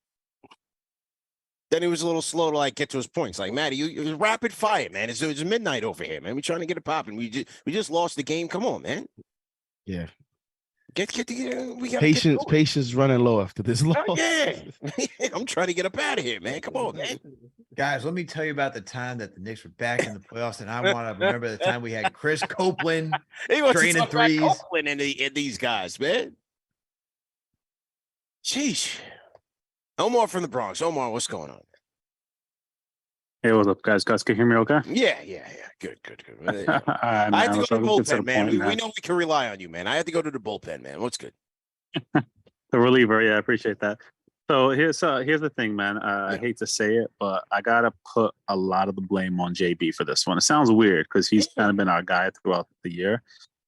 Then he was a little slow to get to his points. Like, Matty, it was rapid fire, man. It's midnight over here, man. We're trying to get it popping. We just lost the game. Come on, man. Yeah. We got patience running low after this loss. Yeah. I'm trying to get up out of here, man. Come on, man. Guys, let me tell you about the time that the Knicks were back in the playoffs, and I want to remember the time we had Chris Copeland training threes. Copeland and these guys, man. Sheesh. Omar from the Bronx. Omar, what's going on? Hey, what's up, guys? Guys, can you hear me okay? Yeah. Good. I had to go to the bullpen, man. We know we can rely on you, man. I had to go to the bullpen, man. What's good? The reliever, yeah, I appreciate that. So here's the thing, man. I hate to say it, but I gotta put a lot of the blame on JB for this one. It sounds weird because he's kind of been our guy throughout the year,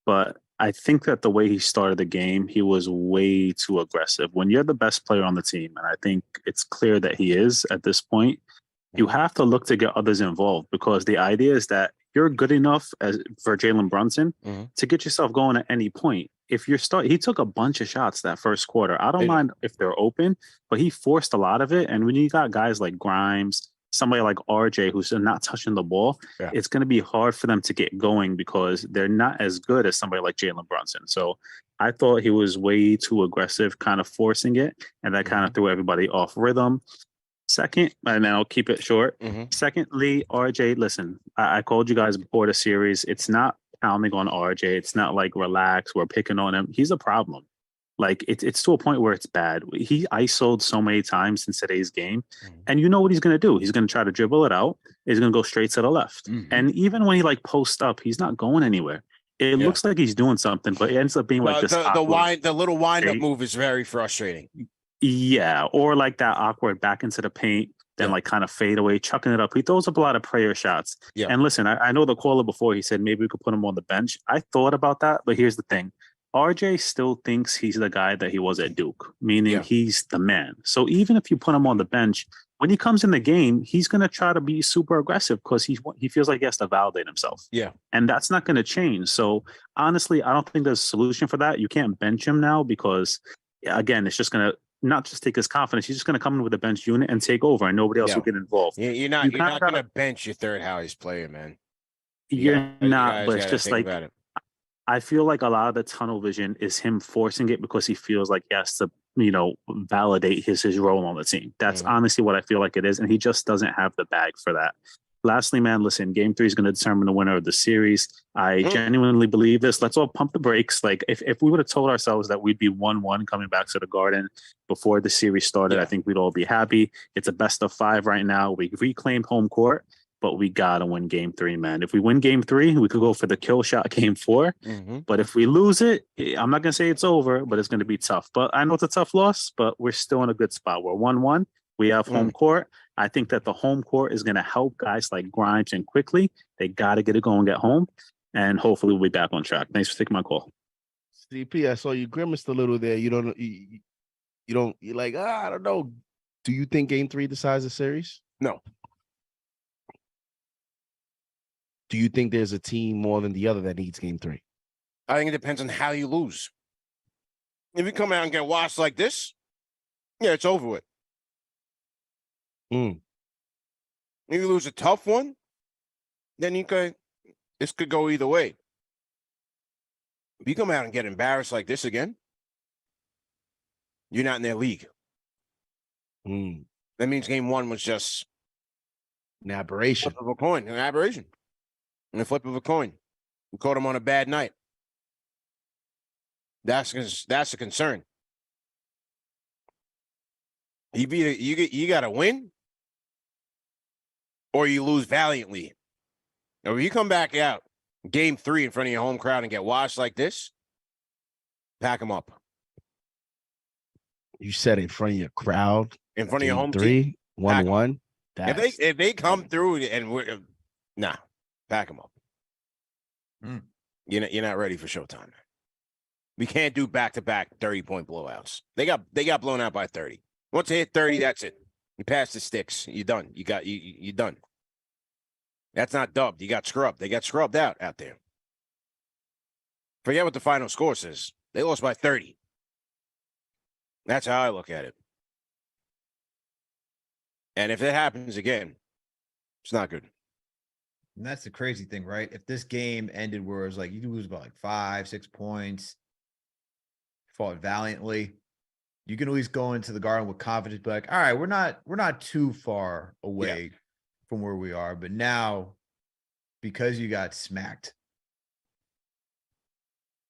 but I think that the way he started the game, he was way too aggressive. When you're the best player on the team, and I think it's clear that he is at this point, you have to look to get others involved, because the idea is that you're good enough for Jalen Brunson to get yourself going at any point. If you're he took a bunch of shots that first quarter. I don't mind if they're open, but he forced a lot of it. And when you got guys like Grimes, somebody like RJ who's not touching the ball, it's going to be hard for them to get going because they're not as good as somebody like Jalen Brunson. So I thought he was way too aggressive, kind of forcing it, and that kind of threw everybody off rhythm. Second, and I'll keep it short. Secondly, RJ, listen, I called you guys before the series. It's not pounding on RJ. It's not like relax, we're picking on him. He's a problem. Like it's to a point where it's bad. He ISO'd so many times in today's game, and you know what he's going to do. He's going to try to dribble it out. He's going to go straight to the left. And even when he like posts up, he's not going anywhere. It looks like he's doing something, but it ends up being like this. The little wind up move is very frustrating. Yeah, or like that awkward back into the paint, then like kind of fade away, chucking it up. He throws up a lot of prayer shots. Yeah. And listen, I know the caller before, he said maybe we could put him on the bench. I thought about that, but here's the thing. RJ still thinks he's the guy that he was at Duke, meaning he's the man. So even if you put him on the bench, when he comes in the game, he's going to try to be super aggressive because he feels like he has to validate himself. Yeah. And that's not going to change. So honestly, I don't think there's a solution for that. You can't bench him now because, again, it's just going to not just take his confidence. He's just going to come in with a bench unit and take over, and nobody else will get involved. You're not going to bench your third highest player, man. You're not, but it's just like, I feel like a lot of the tunnel vision is him forcing it because he feels like he has to, validate his role on the team. That's honestly what I feel like it is, and he just doesn't have the bag for that. Lastly, man, listen, game 3 is going to determine the winner of the series. I genuinely believe this. Let's all pump the brakes. Like, if we would have told ourselves that we'd be 1-1 coming back to the Garden before the series started, I think we'd all be happy. It's a best of 5 right now. We reclaimed home court, but we got to win game 3, man. If we win game 3, we could go for the kill shot game 4. But if we lose it, I'm not going to say it's over, but it's going to be tough. But I know it's a tough loss, but we're still in a good spot. We're 1-1. We have home court. I think that the home court is going to help guys like Grimes and Quickley. They got to get it going, get home, and hopefully we'll be back on track. Thanks for taking my call. CP, I saw you grimaced a little there. You're like, I don't know. Do you think game 3 decides the series? No. Do you think there's a team more than the other that needs game 3? I think it depends on how you lose. If you come out and get washed like this, it's over with. If you lose a tough one, then this could go either way. If you come out and get embarrassed like this again, you're not in their league. That means game 1 was just an aberration. Flip of a coin, an aberration. And a flip of a coin. We caught him on a bad night. That's a concern. You got to win, or you lose valiantly. Now, if you come back out game 3 in front of your home crowd and get washed like this, pack them up. You said in front of your crowd, in front of your home 3, team, 1-1. If they come through and we're pack them up. You're not ready for showtime. We can't do back-to-back 30-point blowouts. They got blown out by 30. Once they hit 30, that's it. You pass the sticks. You're done. You're done. That's not dubbed. You got scrubbed. They got scrubbed out there. Forget what the final score says. They lost by 30. That's how I look at it. And if that happens again, it's not good. And that's the crazy thing, right? If this game ended where it was like you lose by like 5-6 points, fought valiantly, you can at least go into the Garden with confidence, be like, all right, we're not too far away from where we are. But now, because you got smacked,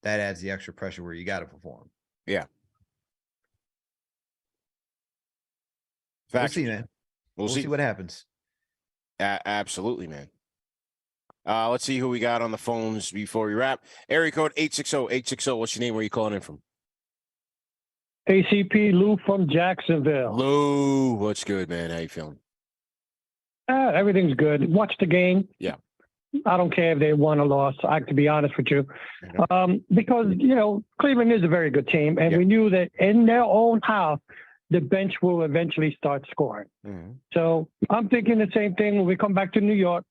that adds the extra pressure where you got to perform. Yeah. We'll see, man. We'll see what happens. Absolutely, man. Let's see who we got on the phones before we wrap. Area code 860-860. What's your name? Where are you calling in from? ACP Lou from Jacksonville. Lou, what's good, man? How you feeling? Everything's good. Watch the game. Yeah. I don't care if they won or lost. I have to be honest with you, because Cleveland is a very good team, and we knew that in their own house, the bench will eventually start scoring. So I'm thinking the same thing when we come back to New York.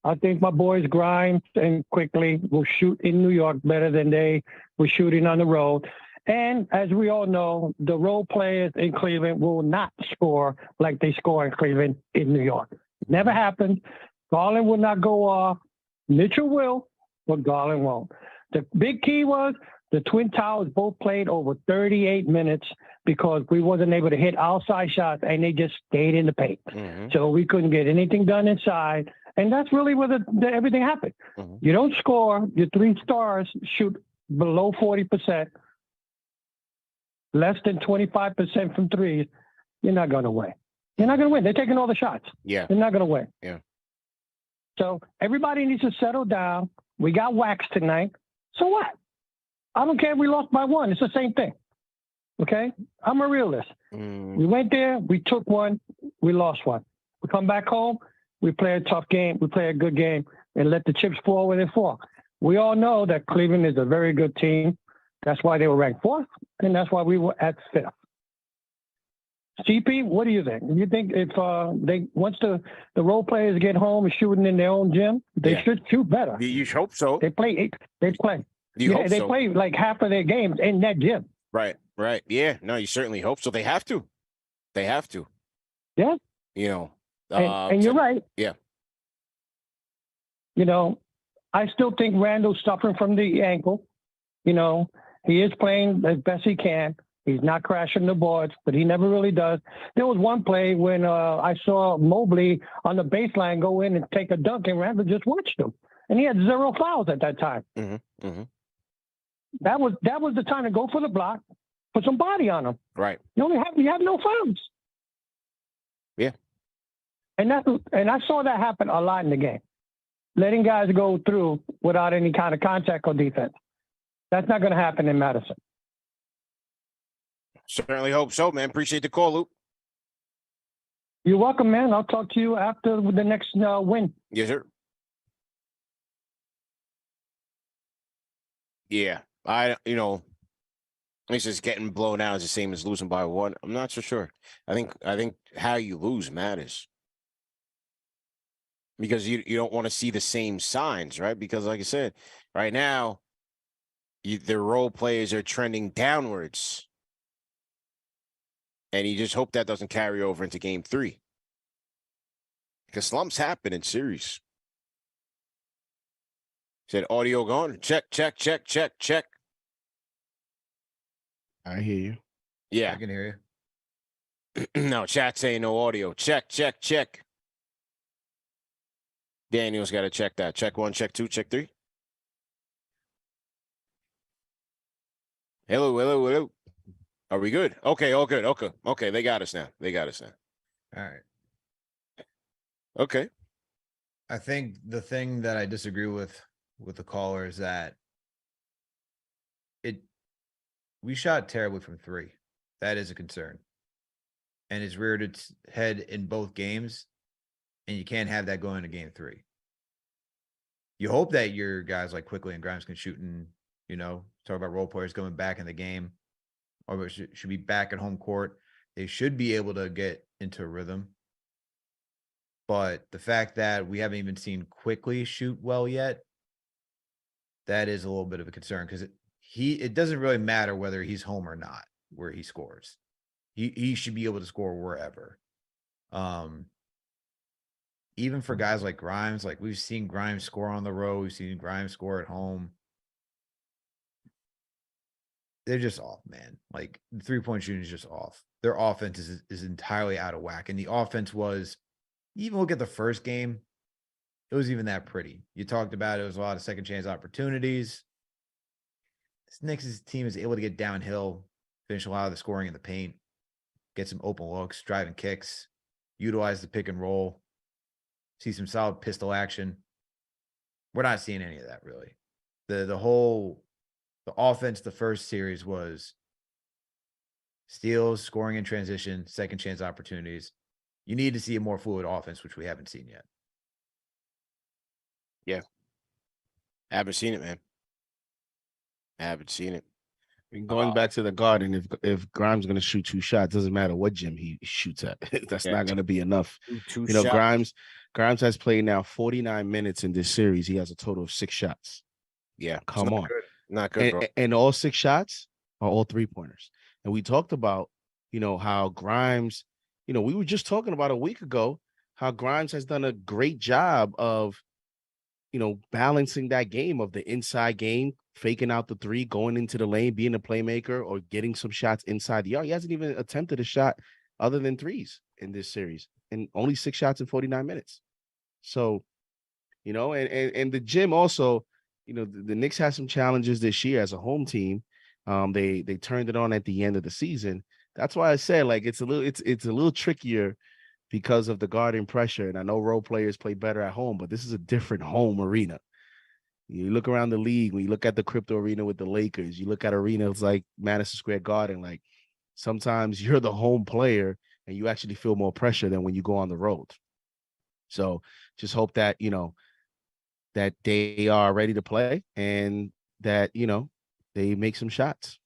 I think my boys Grimes and Quickley will shoot in New York better than they were shooting on the road. And as we all know, the role players in Cleveland will not score like they score in Cleveland in New York. Never happened. Garland will not go off. Mitchell will, but Garland won't. The big key was the Twin Towers both played over 38 minutes because we wasn't able to hit outside shots, and they just stayed in the paint. So we couldn't get anything done inside. And that's really where everything happened. You don't score. Your 3 stars shoot below 40%, less than 25% from threes. You're not going to win. You're not going to win. They're taking all the shots. Yeah. You're not going to win. Yeah. So everybody needs to settle down. We got waxed tonight. So what? I don't care if we lost by 1. It's the same thing. Okay? I'm a realist. We went there. We took 1. We lost 1. We come back home. We play a tough game. We play a good game and let the chips fall where they fall. We all know that Cleveland is a very good team. That's why they were ranked 4th, and that's why we were at 5th. CP, what do you think? You think if once the role players get home and shooting in their own gym, they should shoot better? You hope so. They play. They so. play like half of their games in that gym. Right. Yeah. No, you certainly hope so. They have to. Yeah. And you're right. Yeah. I still think Randle's suffering from the ankle. He is playing as best he can. He's not crashing the boards, but he never really does. There was one play when I saw Mobley on the baseline go in and take a dunk, and Randle just watched him. And he had 0 fouls at that time. That was the time to go for the block, put some body on him. Right. You have no fouls. Yeah. And I saw that happen a lot in the game. Letting guys go through without any kind of contact or defense. That's not going to happen in Madison. Certainly hope so, man. Appreciate the call, Luke. You're welcome, man. I'll talk to you after the next win. Yes, sir. Yeah. It's just getting blown out is the same as losing by 1. I'm not so sure. I think how you lose matters. Because you don't want to see the same signs, right? Because like I said, right now, the role players are trending downwards. And you just hope that doesn't carry over into game 3. Because slumps happen in series. Said audio gone. Check. I hear you. Yeah. I can hear you. No, chat saying no audio. Check. Daniel's got to check that. Check 1, check 2, check 3. Hello. Are we good? Okay, all good. Okay, they got us now. All right. Okay. I think the thing that I disagree with the caller is that we shot terribly from 3. That is a concern. And it's reared its head in both games, and you can't have that going into game 3. You hope that your guys like Quickley and Grimes can shoot and, talk about role players coming back in the game, or should be back at home court. They should be able to get into a rhythm. But the fact that we haven't even seen Quickley shoot well yet, that is a little bit of a concern, because it doesn't really matter whether he's home or not where he scores. He should be able to score wherever. Even for guys like Grimes, like we've seen Grimes score on the road, we've seen Grimes score at home. They're just off, man. Like the 3-point shooting is just off. Their offense is entirely out of whack. And the offense was, even look at the first game, it was even that pretty. You talked about it was a lot of second chance opportunities. This Knicks team is able to get downhill, finish a lot of the scoring in the paint, get some open looks, driving kicks, utilize the pick and roll, see some solid pistol action. We're not seeing any of that really. The offense the first series was steals, scoring in transition, second chance opportunities. You need to see a more fluid offense, which we haven't seen yet. Yeah. I haven't seen it, man. I haven't seen it. Going back to the Garden, if Grimes is going to shoot 2 shots, doesn't matter what gym he shoots at. That's not going to be enough. Two You know, shots. Grimes has played now 49 minutes in this series. He has a total of 6 shots. Yeah. Come on. Good. Not good, bro. And all 6 shots are all 3-pointers. And we talked about, you know, how Grimes, you know, we were just talking about a week ago how Grimes has done a great job of, you know, balancing that game of the inside game, faking out the 3, going into the lane, being a playmaker, or getting some shots inside the yard. He hasn't even attempted a shot other than 3s in this series, and only 6 shots in 49 minutes. So, you know, and the gym also, you know, the Knicks had some challenges this year as a home team. They turned it on at the end of the season. That's why I said, like, it's a little trickier because of the Garden pressure. And I know role players play better at home, but this is a different home arena. You look around the league, when you look at the crypto arena with the Lakers, you look at arenas like Madison Square Garden, like sometimes you're the home player and you actually feel more pressure than when you go on the road. So just hope that, you know, that they are ready to play and that, you know, they make some shots.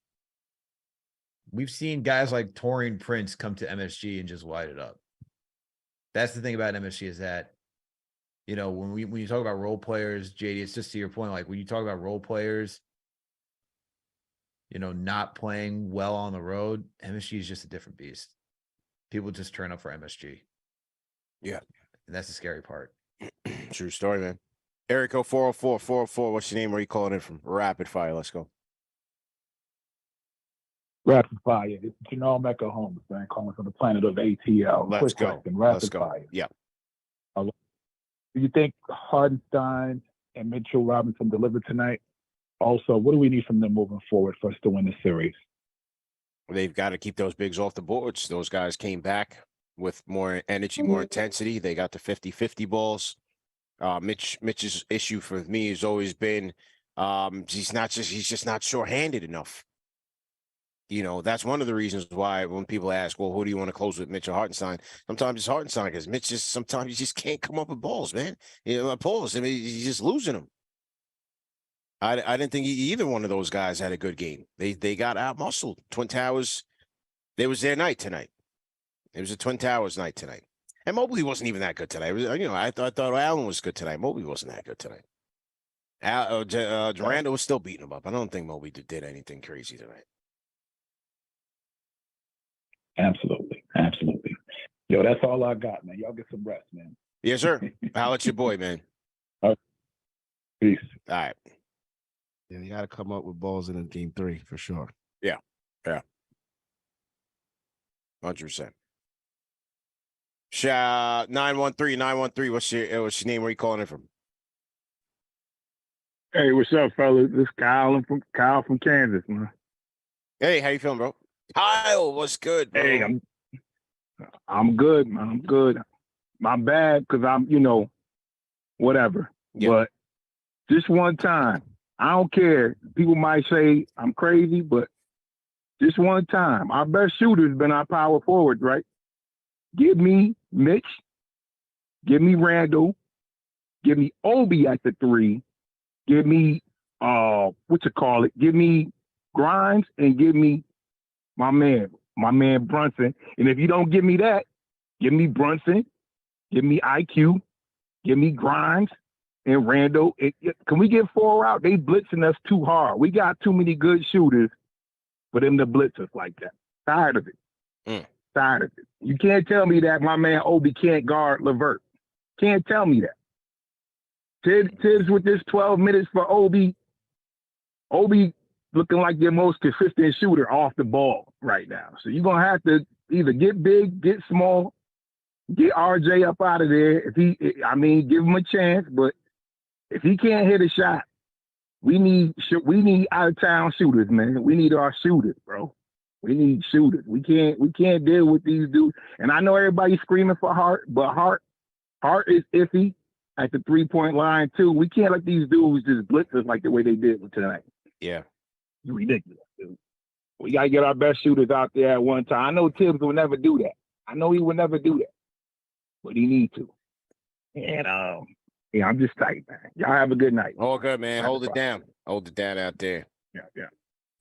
We've seen guys like Taurean Prince come to MSG and just light it up. That's the thing about MSG is that, you know, when you talk about role players, JD, it's just to your point, like when you talk about role players, you know, not playing well on the road, MSG is just a different beast. People just turn up for MSG. Yeah. And that's the scary part. True story, man. Erico 404, what's your name? Where are you calling in from? Rapid fire. Let's go. Rapid fire. It's Janelle Mecca Holmes, man, calling from the planet of ATL. Let's go. Rapid fire. Yeah. Do you think Hardenstein and Mitchell Robinson delivered tonight? Also, what do we need from them moving forward for us to win the series? They've got to keep those bigs off the boards. Those guys came back with more energy, more intensity. They got the 50-50 balls. Mitch's issue for me has always been he's just not sure-handed enough. You know, that's one of the reasons why when people ask, well, who do you want to close with, Mitch or Hartenstein? Sometimes it's Hartenstein because Mitch sometimes he just can't come up with balls, man. You know, balls. I mean, he's just losing them. I didn't think either one of those guys had a good game. They got out-muscled. Twin Towers, it was their night tonight. It was a Twin Towers night tonight. And Mobley wasn't even that good tonight. It was, you know, I thought Allen was good tonight. Mobley wasn't that good tonight. Randle was still beating him up. I don't think Mobley did anything crazy tonight. Absolutely. Yo, that's all I got, man. Y'all get some rest, man. Yes, sir. Holla at your boy, man. Peace. All right. Yeah, you got to come up with balls in game 3 for sure. Yeah. 100%. 913. What's your name? Where you calling in from? Hey, what's up, fellas? This is Kyle from Kansas, man. Hey, how you feeling, bro? Kyle, what's good, bro? Hey, I'm good, man. I'm good. My bad, because I'm, you know, whatever. Yeah. But just one time, I don't care. People might say I'm crazy, but just one time, our best shooter's been our power forward, right? Give me Mitch, give me Randle, give me Obi at the 3, give me give me Grimes, and give me my man Brunson. And if you don't give me that, give me Brunson, give me IQ, give me Grimes and Randle. Can we get 4 out? They blitzing us too hard. We got too many good shooters for them to blitz us like that. Tired of it. Tired of it. You can't tell me that my man Obi can't guard LeVert. Can't tell me that. Tibbs with this 12 minutes for Obi. Obi looking like their most consistent shooter off the ball right now. So you're going to have to either get big, get small, get RJ up out of there. Give him a chance, but if he can't hit a shot, we need out-of-town shooters, man. We need our shooters, bro. We need shooters. We can't deal with these dudes. And I know everybody's screaming for Hart, but Hart is iffy at the 3-point line too. We can't let these dudes just blitz us like the way they did tonight. Yeah. It's ridiculous, dude. We got to get our best shooters out there at one time. I know Tibbs will never do that. I know he would never do that, but he needs to. And, Yeah, I'm just tight, man. Y'all have a good night. All good, man. Hold it down. Hold it down out there. Yeah.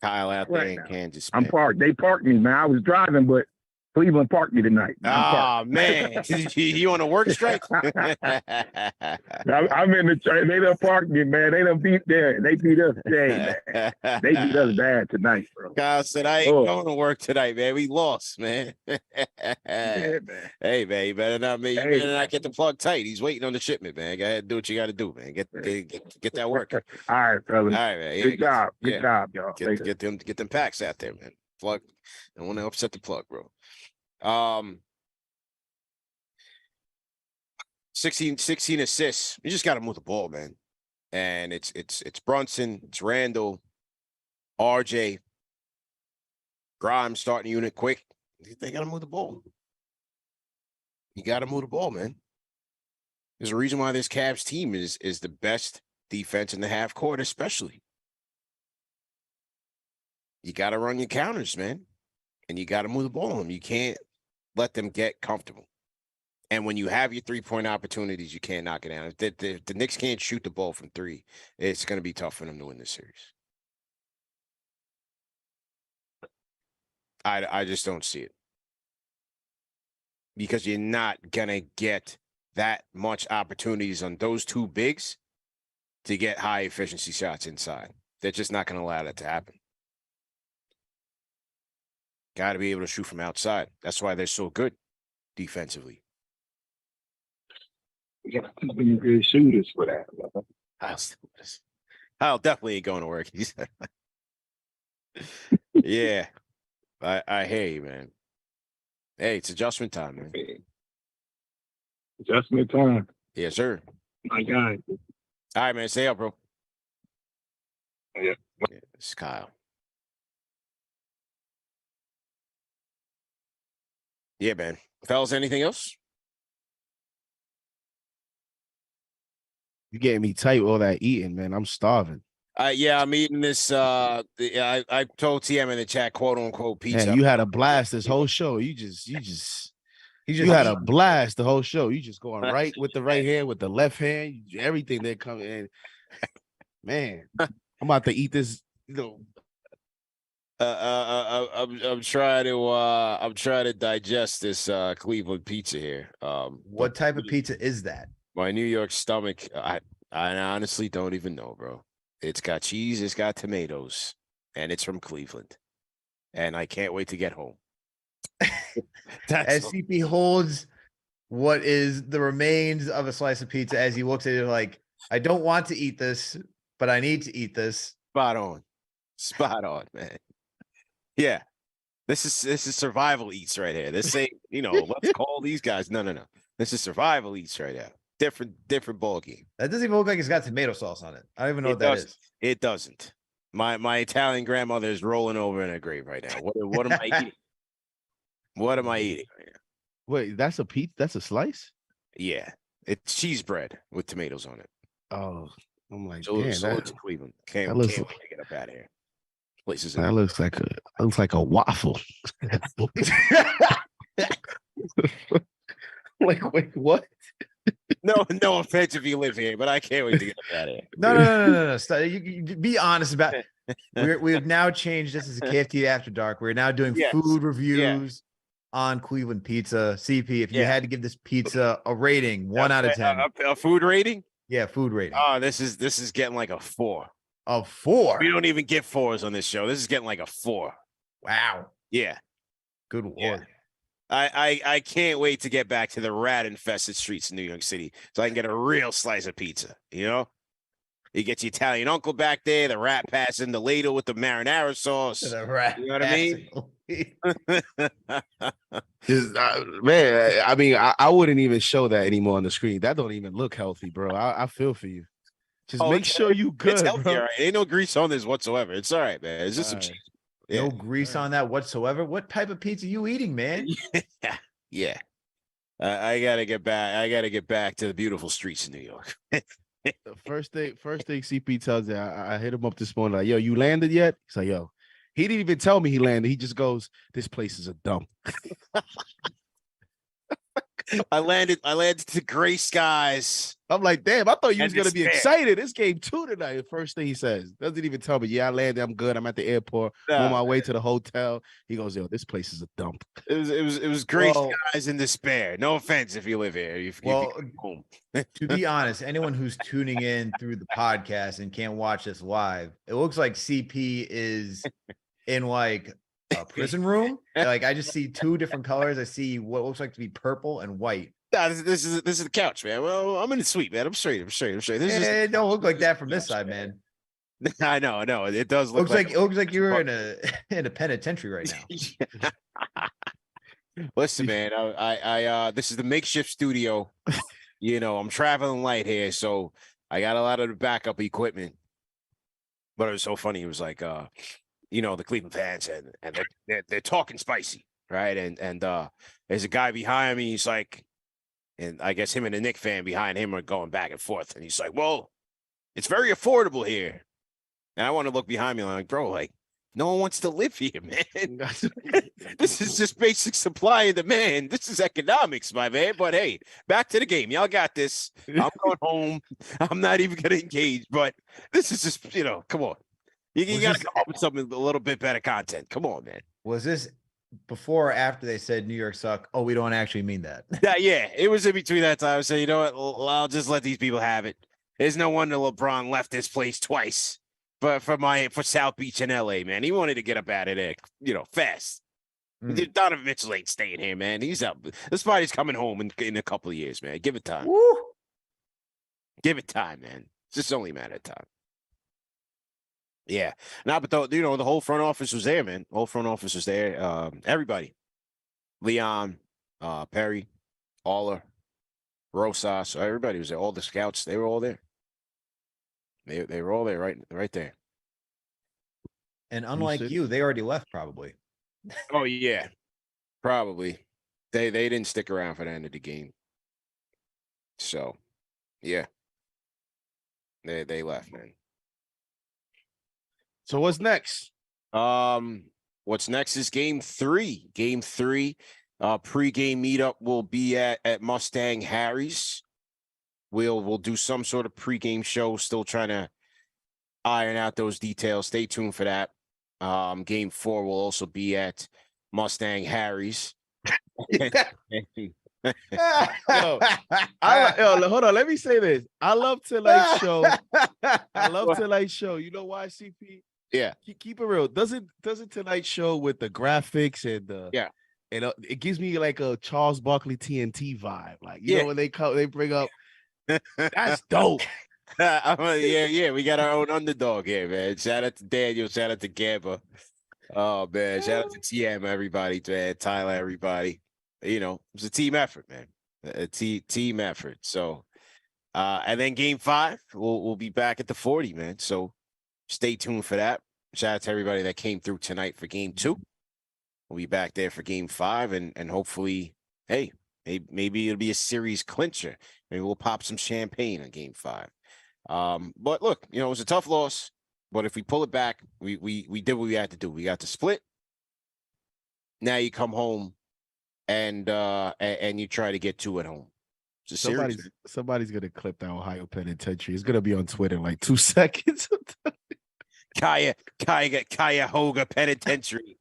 Kyle out there Right in now. Kansas. I'm Man. parked. They parked me, man. I was driving, but Cleveland parked me tonight. Ah, man. You on a work strike? I'm in the train. They done parked me, man. They done beat there. They beat us today, man. They beat us bad tonight, bro. Kyle said, I ain't going to work tonight, man. We lost, man. Yeah, man. Hey, man, you better not get the plug tight. He's waiting on the shipment, man. Go ahead and do what you got to do, man. Get that work. All right, fellas. All right, man. Good job. Good job, y'all. Get them packs out there, man. Plug. Don't want to upset the plug, bro. 16 assists. You just got to move the ball, man. And it's Brunson, it's Randle, RJ, Grimes starting unit quick. They got to move the ball. You got to move the ball, man. There's a reason why this Cavs team is the best defense in the half court, especially. You got to run your counters, man. And you got to move the ball on them. You can't let them get comfortable. And when you have your three-point opportunities, you can't knock it down. If the Knicks can't shoot the ball from three, it's going to be tough for them to win this series. I just don't see it. Because you're not going to get that much opportunities on those two bigs to get high-efficiency shots inside. They're just not going to allow that to happen. Got to be able to shoot from outside. That's why they're so good defensively. You got to be good shooters for that. I'll definitely ain't going to work. He said, yeah, I hear you, man. Hey, it's adjustment time, man. Adjustment time. Yes, sir. My guy. All right, man. Stay up, bro. Yeah. It's Kyle. Yeah, man. Fellas, anything else? You getting me tight with all that eating, man. I'm starving. Yeah, I'm eating this. I told TM in the chat, quote unquote pizza. Man, you had a blast this whole show. You had a blast the whole show. You just going right with the right hand, with the left hand, everything that come in. Man, I'm about to eat this. I'm trying to digest this Cleveland pizza here. What type of pizza is that? My New York stomach, I honestly don't even know, bro. It's got cheese, it's got tomatoes, and it's from Cleveland. And I can't wait to get home. SCP holds what is the remains of a slice of pizza as he looks at it like, I don't want to eat this, but I need to eat this. Spot on, man. Yeah, this is survival eats right here. This ain't, let's call these guys. No. This is survival eats right now. Different ball game. That doesn't even look like it's got tomato sauce on it. I don't even know what that is. It doesn't. My Italian grandmother is rolling over in her grave right now. What am I eating? What am I eating right now? Wait, that's a pizza? That's a slice? Yeah, it's cheese bread with tomatoes on it. Oh, I'm like, so damn, it's Cleveland. Can't wait to get up out of here. Places that looks like a waffle. Like, wait, what? No offense if you live here, but I can't wait to get up out of here. No. You be honest about it. We have now changed this as a KFT After Dark. We're now doing food reviews on Cleveland pizza. CP, if you had to give this pizza a rating, 1 out of 10. A food rating? Yeah, food rating. Oh, this is getting like a 4. A 4? We don't even get 4s on this show. This is getting like a 4. Wow. Yeah. Good Lord. Yeah. I can't wait to get back to the rat-infested streets in New York City so I can get a real slice of pizza, You get your Italian uncle back there, the rat passing the ladle with the marinara sauce. The rat, you know what I mean? Man, I mean, I wouldn't even show that anymore on the screen. That don't even look healthy, bro. I feel for you. Just make sure you good. It's healthy, bro. all right. Ain't no grease on this whatsoever. It's all right, man. It's just some cheese. Yeah. No grease on that whatsoever. What type of pizza you eating, man? Yeah. I gotta get back. I gotta get back to the beautiful streets of New York. The first thing CP tells you, I hit him up this morning, like, yo, you landed yet? He's like, yo, he didn't even tell me he landed. He just goes, this place is a dump. I landed to gray skies. I'm like, damn, I thought you And was gonna be despair. excited. It's game 2 tonight. The first thing he says. Doesn't even tell me, yeah, I landed, I'm good. I'm at the airport. I'm on my way to the hotel. He goes, yo, this place is a dump. It was gray skies and despair. No offense if you live here. You home. To be honest, anyone who's tuning in through the podcast and can't watch us live, it looks like CP is in like a prison room. Like I just see 2 different colors. I see what looks like to be purple and white. Nah, this is the couch, man. Well, I'm in the suite, man. I'm straight. This it don't look like that from this side, man. I know. It does look like it looks like you're in a penitentiary right now. Listen, man. I this is the makeshift studio. I'm traveling light here, so I got a lot of the backup equipment. But it was so funny. It was like, the Cleveland fans and they're talking spicy, right? And there's a guy behind me. He's like. And I guess him and the Knick fan behind him are going back and forth. And he's like, well, it's very affordable here. And I want to look behind me like, bro, like, no one wants to live here, man. This is just basic supply and demand. This is economics, my man. But hey, back to the game. Y'all got this. I'm going home. I'm not even going to engage. But this is just, come on. You got to come up with something a little bit better content. Come on, man. Was this before or after they said New York suck? Oh, we don't actually mean that. Yeah, it was in between that time. So you know what? I'll just let these people have it. There's no wonder LeBron left this place twice for South Beach in LA, man. He wanted to get up out of there, fast. Donovan Mitchell ain't staying here, man. He's out. This body's coming home in a couple of years, man. Give it time. Woo. Give it time, man. It's just only a matter of time. Yeah. Nah, but the whole front office was there, man. The whole front office was there. Everybody. Leon, Perry, Aller, Rosas, everybody was there. All the scouts, they were all there. They were all there, right there. And unlike you, they already left probably. Oh yeah. Probably. They didn't stick around for the end of the game. So yeah. They left, man. So what's next? What's next is game 3. Game 3. Pre-game meetup will be at Mustang Harry's. We'll do some sort of pre-game show. Still trying to iron out those details. Stay tuned for that. Game 4 will also be at Mustang Harry's. Hold on. Let me say this. I love Tonight's show. I love Tonight's show. You know why, CP? Yeah. Keep it real. Doesn't Tonight's show with the graphics and it gives me like a Charles Barkley TNT vibe. Like, you know, when they bring up that's dope. Yeah. We got our own underdog here, man. Shout out to Daniel. Shout out to Gamba. Oh man. Shout out to TM, everybody, man. Tyler, everybody. It's a team effort, man. A team effort. So, and then game 5, we'll be back at the 40, man. So stay tuned for that. Shout out to everybody that came through tonight for game 2. We'll be back there for game 5 and hopefully, hey, maybe it'll be a series clincher. Maybe we'll pop some champagne on game 5. But look, it was a tough loss, but if we pull it back, we did what we had to do. We got to split. Now you come home and you try to get 2 at home. Somebody's gonna clip that Ohio Penitentiary. It's gonna be on Twitter in like 2 seconds. Cuyahoga Penitentiary.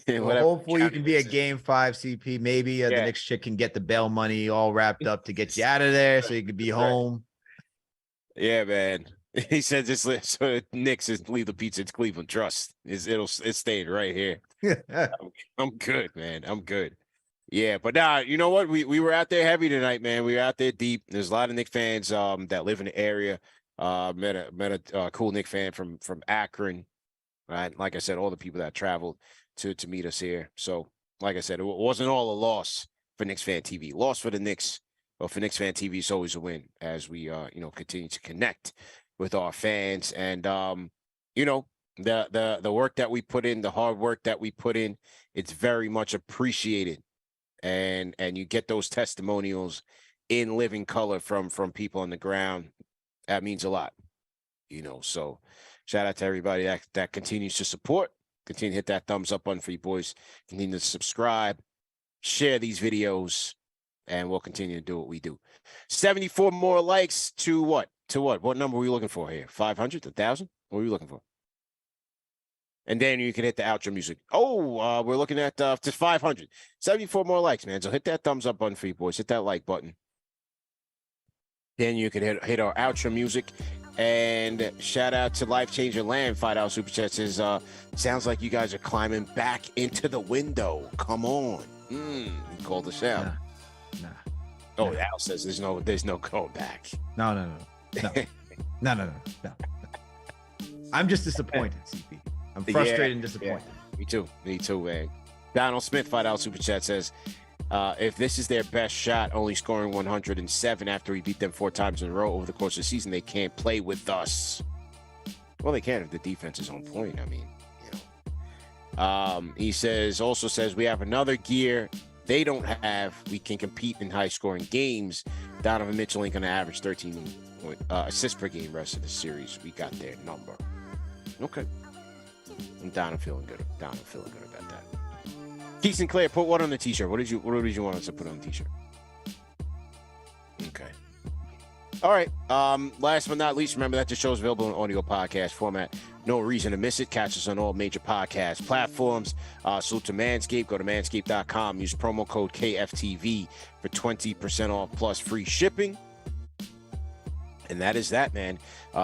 Well, hopefully you can be at game 5, CP. Maybe the Knicks chick can get the bail money all wrapped up to get you out of there so you can be home. Yeah, man. He said just so Knicks is leave the pizza to Cleveland. Trust it's staying right here. I'm good, man. I'm good. Yeah, but now you know what? We were out there heavy tonight, man. We were out there deep. There's a lot of Knicks fans that live in the area. Met a cool Knicks fan from Akron. Right, like I said, all the people that traveled to meet us here. So, like I said, it wasn't all a loss for KnicksFanTV. Loss for the Knicks, but for KnicksFanTV, it's always a win as we continue to connect with our fans and the work that we put in, the hard work that we put in, it's very much appreciated. And you get those testimonials in living color from people on the ground. That means a lot, so shout out to everybody that continues to support. Continue to hit that thumbs up button for you boys. Continue to subscribe. share these videos, and we'll continue to do what we do. 74 more likes to what? To what? What number are we looking for here? 500? 1,000? What are we looking for? And then you can hit the outro music. Oh, we're looking at just 500. 74 more likes, man. So hit that thumbs up button for you boys. Hit that like button. Then you can hit our outro music. And shout out to Life Changer Land. $5 Super Chat says, sounds like you guys are climbing back into the window. Come on. He called us out. Nah. Oh, Al says there's no going back. No. I'm just disappointed, CP. I'm frustrated and disappointed. Yeah. Me too, man. Donald Smith, $5 Super Chat says, if this is their best shot, only scoring 107 after we beat them 4 times in a row over the course of the season, they can't play with us. Well, they can if the defense is on point. I mean, you know. He also says we have another gear they don't have. We can compete in high-scoring games. Donovan Mitchell ain't going to average 13 assists per game rest of the series. We got their number. Okay. I'm down and feeling good. About that. Keith Sinclair, put what on the t-shirt? What did you want us to put on the t-shirt? Okay. All right. Last but not least, remember that the show is available in audio podcast format. No reason to miss it. Catch us on all major podcast platforms. Salute to Manscaped. Go to manscaped.com. Use promo code KFTV for 20% off plus free shipping. And that is that, man.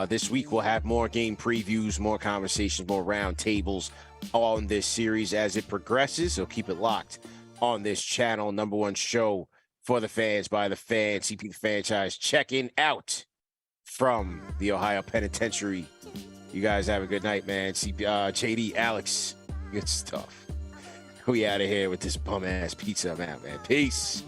This week we'll have more game previews, more conversations, more round tables on this series as it progresses. So keep it locked on this channel. #1 show for the fans, by the fans. CP the franchise checking out from the Ohio Penitentiary. You guys have a good night, man. JD, Alex, good stuff. We out of here with this bum ass pizza. I'm out, man. Peace.